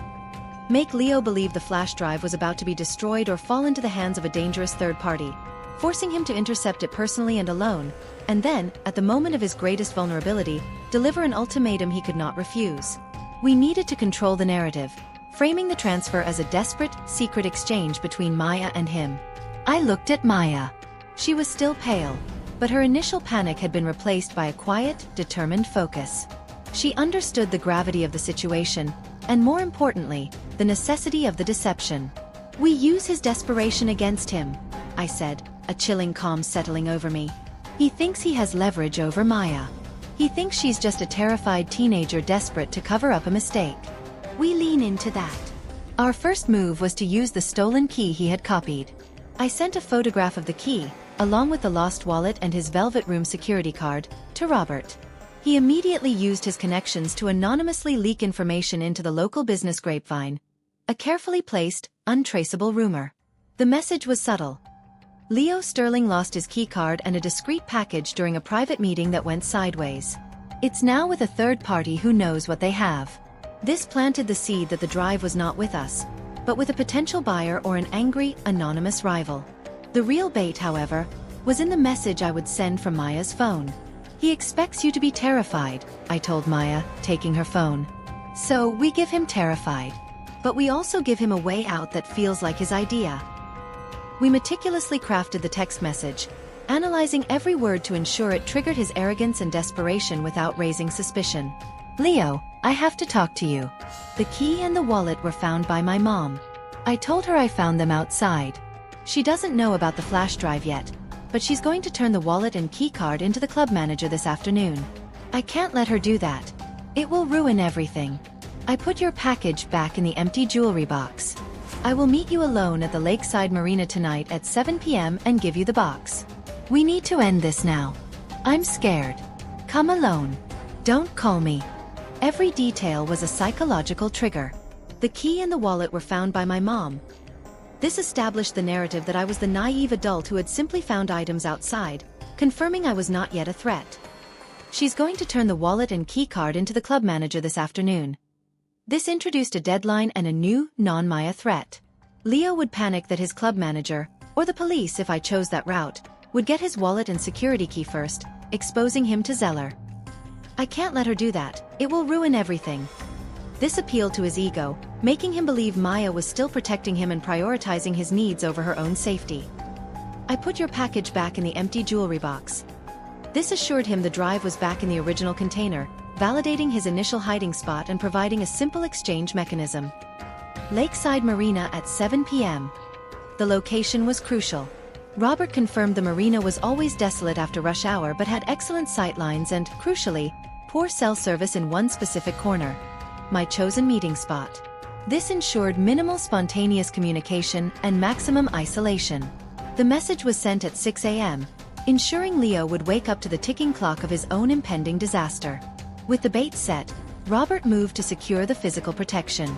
Make Leo believe the flash drive was about to be destroyed or fall into the hands of a dangerous third party, forcing him to intercept it personally and alone, and then, at the moment of his greatest vulnerability, deliver an ultimatum he could not refuse. We needed to control the narrative, framing the transfer as a desperate, secret exchange between Maya and him. I looked at Maya. She was still pale, but her initial panic had been replaced by a quiet, determined focus. She understood the gravity of the situation, and more importantly, the necessity of the deception. "We use his desperation against him," I said, a chilling calm settling over me. "He thinks he has leverage over Maya. He thinks she's just a terrified teenager desperate to cover up a mistake. We lean into that." Our first move was to use the stolen key he had copied. I sent a photograph of the key, along with the lost wallet and his Velvet Room security card, to Robert. He immediately used his connections to anonymously leak information into the local business grapevine. A carefully placed, untraceable rumor. The message was subtle. Leo Sterling lost his keycard and a discreet package during a private meeting that went sideways. It's now with a third party who knows what they have. This planted the seed that the drive was not with us, but with a potential buyer or an angry, anonymous rival. The real bait, however, was in the message I would send from Maya's phone. "He expects you to be terrified," I told Maya, taking her phone. "So we give him terrified. But we also give him a way out that feels like his idea." We meticulously crafted the text message, analyzing every word to ensure it triggered his arrogance and desperation without raising suspicion. "Leo, I have to talk to you. The key and the wallet were found by my mom. I told her I found them outside. She doesn't know about the flash drive yet, but she's going to turn the wallet and key card into the club manager this afternoon. I can't let her do that. It will ruin everything. I put your package back in the empty jewelry box. I will meet you alone at the Lakeside Marina tonight at 7 p.m. and give you the box. We need to end this now. I'm scared. Come alone. Don't call me." Every detail was a psychological trigger. The key and the wallet were found by my mom. This established the narrative that I was the naive adult who had simply found items outside, confirming I was not yet a threat. She's going to turn the wallet and key card into the club manager this afternoon. This introduced a deadline and a new, non-Maya threat. Leo would panic that his club manager, or the police if I chose that route, would get his wallet and security key first, exposing him to Zeller. I can't let her do that. It will ruin everything. This appealed to his ego, making him believe Maya was still protecting him and prioritizing his needs over her own safety. "I put your package back in the empty jewelry box." This assured him the drive was back in the original container, validating his initial hiding spot and providing a simple exchange mechanism. Lakeside Marina at 7 p.m. The location was crucial. Robert confirmed the marina was always desolate after rush hour but had excellent sightlines and, crucially, poor cell service in one specific corner. My chosen meeting spot. This ensured minimal spontaneous communication and maximum isolation. The message was sent at 6 a.m., ensuring Leo would wake up to the ticking clock of his own impending disaster. With the bait set, Robert moved to secure the physical protection.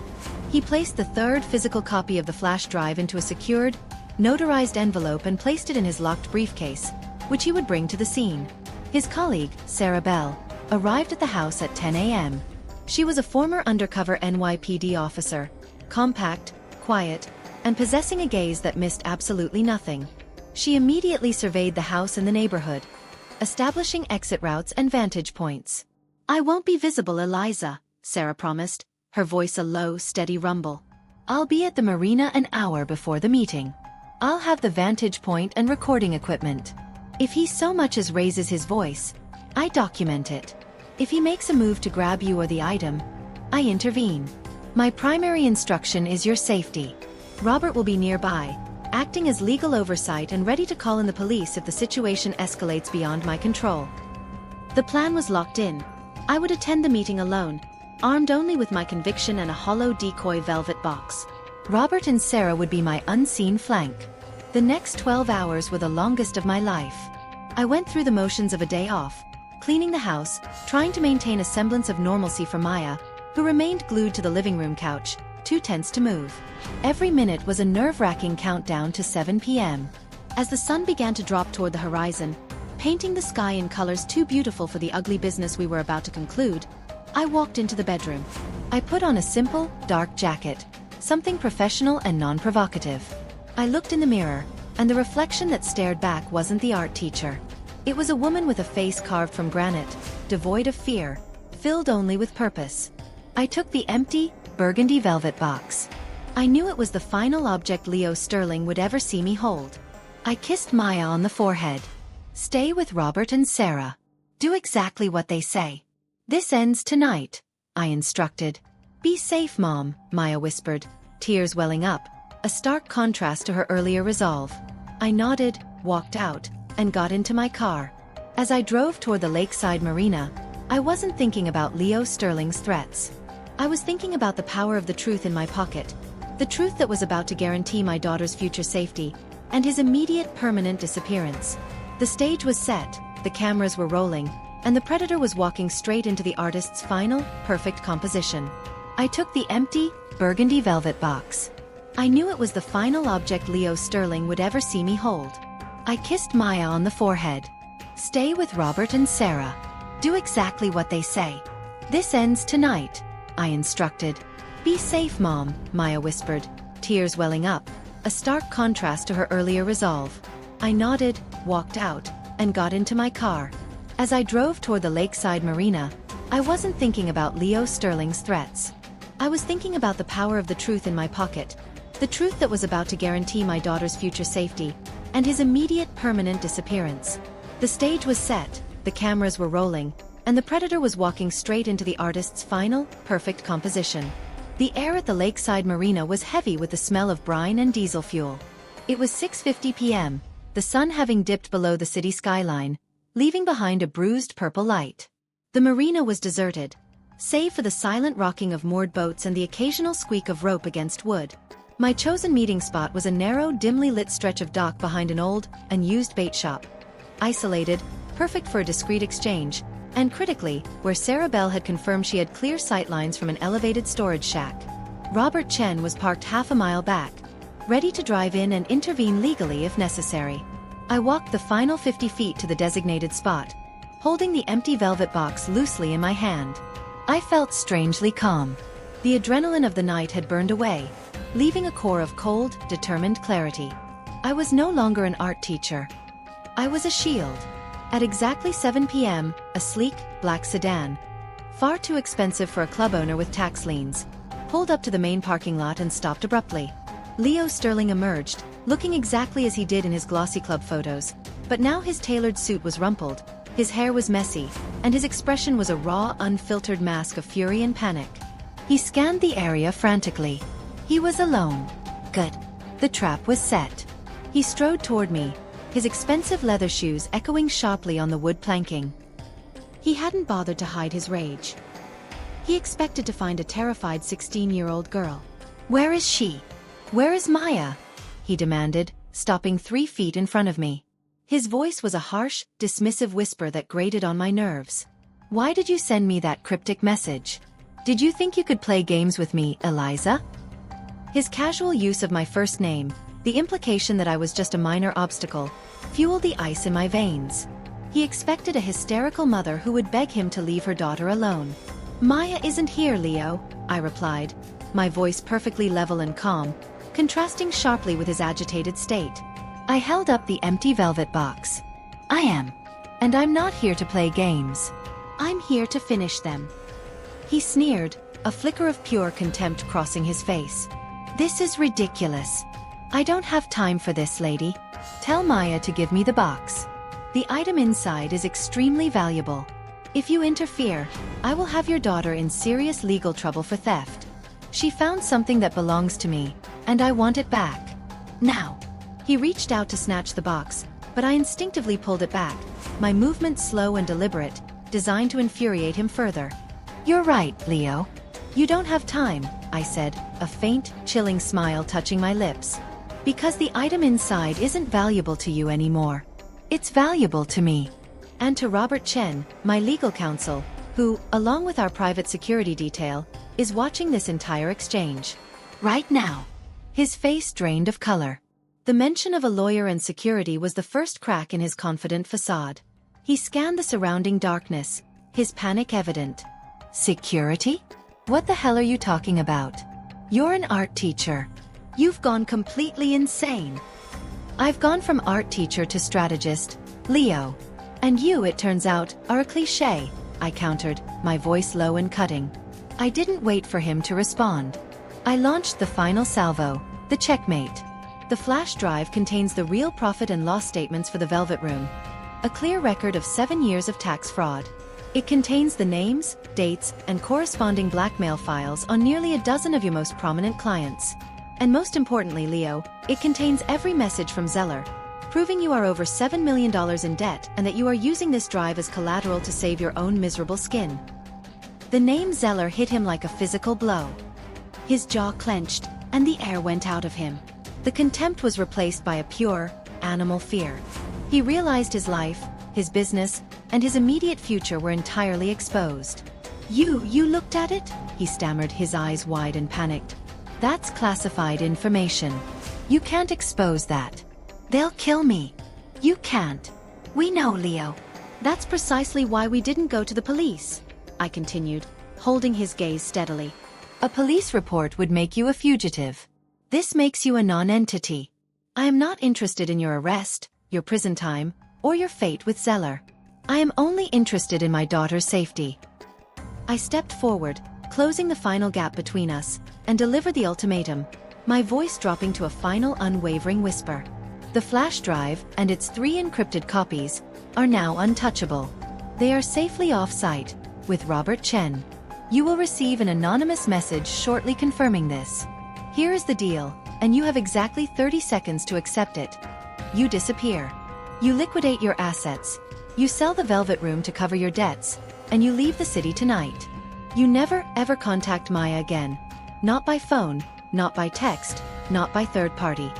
He placed the third physical copy of the flash drive into a secured, notarized envelope and placed it in his locked briefcase, which he would bring to the scene. His colleague, Sarah Bell, arrived at the house at 10 a.m. She was a former undercover NYPD officer, compact, quiet, and possessing a gaze that missed absolutely nothing. She immediately surveyed the house and the neighborhood, establishing exit routes and vantage points. "I won't be visible, Eliza," Sarah promised, her voice a low, steady rumble. "I'll be at the marina an hour before the meeting. I'll have the vantage point and recording equipment. If he so much as raises his voice, I document it. If he makes a move to grab you or the item, I intervene. My primary instruction is your safety. Robert will be nearby, acting as legal oversight and ready to call in the police if the situation escalates beyond my control." The plan was locked in. I would attend the meeting alone, armed only with my conviction and a hollow decoy velvet box. Robert and Sarah would be my unseen flank. The next 12 hours were the longest of my life. I went through the motions of a day off, cleaning the house, trying to maintain a semblance of normalcy for Maya, who remained glued to the living room couch, too tense to move. Every minute was a nerve-wracking countdown to 7 p.m. As the sun began to drop toward the horizon, painting the sky in colors too beautiful for the ugly business we were about to conclude, I walked into the bedroom. I put on a simple, dark jacket, something professional and non-provocative. I looked in the mirror, and the reflection that stared back wasn't the art teacher. It was a woman with a face carved from granite, devoid of fear, filled only with purpose. I took the empty, burgundy velvet box. I knew it was the final object Leo Sterling would ever see me hold. I kissed Maya on the forehead. "Stay with Robert and Sarah. Do exactly what they say. This ends tonight," I instructed. "Be safe, Mom," Maya whispered, tears welling up, a stark contrast to her earlier resolve. I nodded, walked out, and got into my car. As I drove toward the lakeside marina, I wasn't thinking about Leo Sterling's threats. I was thinking about the power of the truth in my pocket, the truth that was about to guarantee my daughter's future safety, and his immediate permanent disappearance. The stage was set, the cameras were rolling, and the predator was walking straight into the artist's final, perfect composition. I took the empty, burgundy velvet box. I knew it was the final object Leo Sterling would ever see me hold. I kissed Maya on the forehead. "Stay with Robert and Sarah. Do exactly what they say. This ends tonight," I instructed. "Be safe, Mom," Maya whispered, tears welling up, a stark contrast to her earlier resolve. I nodded, walked out, and got into my car. As I drove toward the lakeside marina, I wasn't thinking about Leo Sterling's threats. I was thinking about the power of the truth in my pocket, the truth that was about to guarantee my daughter's future safety, and his immediate permanent disappearance. The stage was set, the cameras were rolling, and the predator was walking straight into the artist's final, perfect composition. The air at the lakeside marina was heavy with the smell of brine and diesel fuel. It was 6:50 p.m., the sun having dipped below the city skyline, leaving behind a bruised purple light. The marina was deserted, save for the silent rocking of moored boats and the occasional squeak of rope against wood. My chosen meeting spot was a narrow, dimly lit stretch of dock behind an old, unused bait shop. Isolated, perfect for a discreet exchange, and critically, where Sarah Bell had confirmed she had clear sight lines from an elevated storage shack. Robert Chen was parked half a mile back, ready to drive in and intervene legally if necessary. I walked the final 50 feet to the designated spot, holding the empty velvet box loosely in my hand. I felt strangely calm. The adrenaline of the night had burned away, leaving a core of cold, determined clarity. I was no longer an art teacher. I was a shield. At exactly 7 p.m., a sleek, black sedan, far too expensive for a club owner with tax liens, pulled up to the main parking lot and stopped abruptly. Leo Sterling emerged, looking exactly as he did in his glossy club photos, but now his tailored suit was rumpled, his hair was messy, and his expression was a raw, unfiltered mask of fury and panic. He scanned the area frantically. He was alone. Good. The trap was set. He strode toward me, his expensive leather shoes echoing sharply on the wood planking. He hadn't bothered to hide his rage. He expected to find a terrified 16-year-old girl. "Where is she? Where is Maya?" he demanded, stopping 3 feet in front of me. His voice was a harsh, dismissive whisper that grated on my nerves. "Why did you send me that cryptic message? Did you think you could play games with me, Eliza?" His casual use of my first name, the implication that I was just a minor obstacle, fueled the ice in my veins. He expected a hysterical mother who would beg him to leave her daughter alone. "Maya isn't here, Leo," I replied, my voice perfectly level and calm, contrasting sharply with his agitated state. I held up the empty velvet box. "I am. And I'm not here to play games. I'm here to finish them." He sneered, a flicker of pure contempt crossing his face. "This is ridiculous. I don't have time for this, lady. Tell Maya to give me the box. The item inside is extremely valuable. If you interfere, I will have your daughter in serious legal trouble for theft. She found something that belongs to me, and I want it back. Now." He reached out to snatch the box, but I instinctively pulled it back, my movement slow and deliberate, designed to infuriate him further. "You're right, Leo. You don't have time," I said, a faint, chilling smile touching my lips. "Because the item inside isn't valuable to you anymore. It's valuable to me. And to Robert Chen, my legal counsel, who, along with our private security detail, is watching this entire exchange. Right now." His face drained of color. The mention of a lawyer and security was the first crack in his confident facade. He scanned the surrounding darkness, his panic evident. "Security? What the hell are you talking about? You're an art teacher. You've gone completely insane." "I've gone from art teacher to strategist, Leo. And you, it turns out, are a cliché," I countered, my voice low and cutting. I didn't wait for him to respond. I launched the final salvo, the checkmate. The flash drive contains the real profit and loss statements for the Velvet Room. A clear record of 7 years of tax fraud. It contains the names, dates, and corresponding blackmail files on nearly a dozen of your most prominent clients. And most importantly, Leo, it contains every message from Zeller, proving you are over $7 million in debt and that you are using this drive as collateral to save your own miserable skin. The name Zeller hit him like a physical blow. His jaw clenched, and the air went out of him. The contempt was replaced by a pure, animal fear. He realized his life, his business, and his immediate future were entirely exposed. You looked at it?" he stammered, his eyes wide and panicked. "That's classified information. You can't expose that. They'll kill me." "You can't. We know, Leo. That's precisely why we didn't go to the police," I continued, holding his gaze steadily. "A police report would make you a fugitive. This makes you a non-entity. I am not interested in your arrest, your prison time, or your fate with Zeller. I am only interested in my daughter's safety." I stepped forward, closing the final gap between us, and delivered the ultimatum, my voice dropping to a final unwavering whisper. "The flash drive, and its 3 encrypted copies, are now untouchable. They are safely off-site, with Robert Chen. You will receive an anonymous message shortly confirming this. Here is the deal, and you have exactly 30 seconds to accept it. You disappear. You liquidate your assets. You sell the Velvet Room to cover your debts, and you leave the city tonight. You never, ever contact Maya again. Not by phone, not by text, not by third party.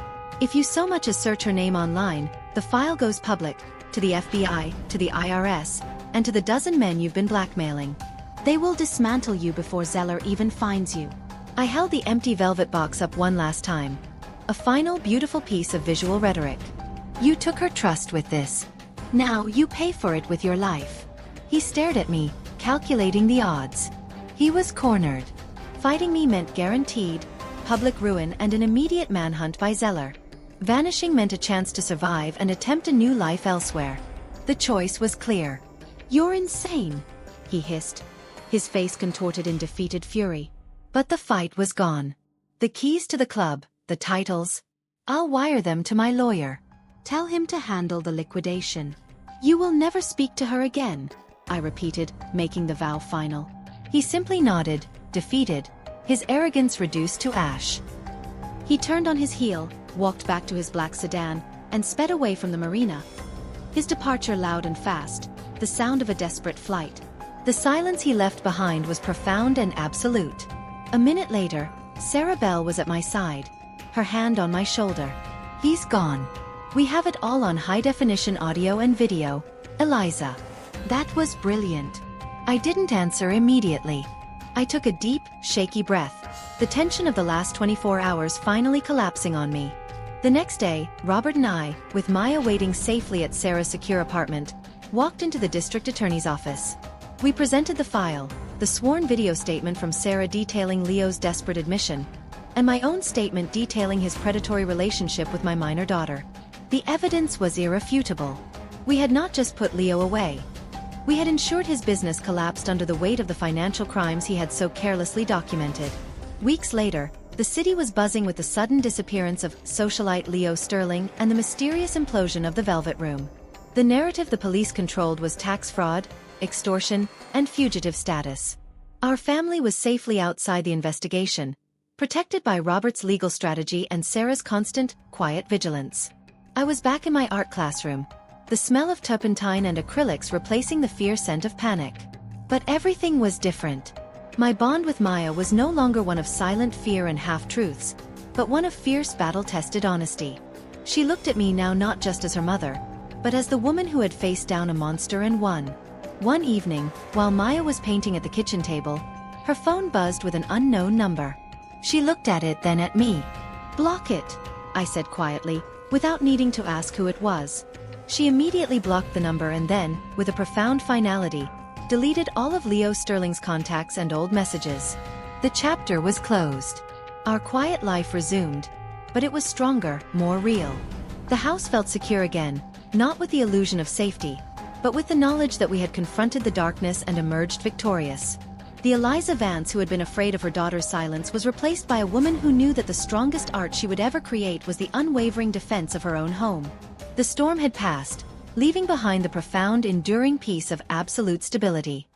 If you so much as search her name online, the file goes public, to the FBI, to the IRS, and to the dozen men you've been blackmailing. They will dismantle you before Zeller even finds you." I held the empty velvet box up one last time. A final beautiful piece of visual rhetoric. "You took her trust with this. Now you pay for it with your life." He stared at me, calculating the odds. He was cornered. Fighting me meant guaranteed public ruin and an immediate manhunt by Zeller. Vanishing meant a chance to survive and attempt a new life elsewhere. The choice was clear. "You're insane," he hissed, his face contorted in defeated fury. But the fight was gone. The keys to the club, the titles. I'll wire them to my lawyer. Tell him to handle the liquidation. You will never speak to her again, I repeated, making the vow final. He simply nodded, defeated, his arrogance reduced to ash. He turned on his heel, walked back to his black sedan, and sped away from the marina. His departure loud and fast, the sound of a desperate flight. The silence he left behind was profound and absolute. A minute later, Sarah Bell was at my side, her hand on my shoulder. He's gone. We have it all on high-definition audio and video, Eliza. That was brilliant. I didn't answer immediately. I took a deep, shaky breath, the tension of the last 24 hours finally collapsing on me. The next day, Robert and I, with Maya waiting safely at Sarah's secure apartment, walked into the district attorney's office. We presented the file, the sworn video statement from Sarah detailing Leo's desperate admission, and my own statement detailing his predatory relationship with my minor daughter. The evidence was irrefutable. We had not just put Leo away. We had ensured his business collapsed under the weight of the financial crimes he had so carelessly documented. Weeks later, the city was buzzing with the sudden disappearance of socialite Leo Sterling and the mysterious implosion of the Velvet Room. The narrative the police controlled was tax fraud, extortion, and fugitive status. Our family was safely outside the investigation, protected by Robert's legal strategy and Sarah's constant, quiet vigilance. I was back in my art classroom, the smell of turpentine and acrylics replacing the fierce scent of panic. But everything was different. My bond with Maya was no longer one of silent fear and half-truths, but one of fierce battle-tested honesty. She looked at me now not just as her mother, but as the woman who had faced down a monster and won. One evening, while Maya was painting at the kitchen table, her phone buzzed with an unknown number. She looked at it, then at me. "Block it," I said quietly, without needing to ask who it was. She immediately blocked the number and then, with a profound finality, deleted all of Leo Sterling's contacts and old messages. The chapter was closed. Our quiet life resumed, but it was stronger, more real. The house felt secure again, not with the illusion of safety, but with the knowledge that we had confronted the darkness and emerged victorious. The Eliza Vance who had been afraid of her daughter's silence was replaced by a woman who knew that the strongest art she would ever create was the unwavering defense of her own home. The storm had passed, leaving behind the profound, enduring peace of absolute stability.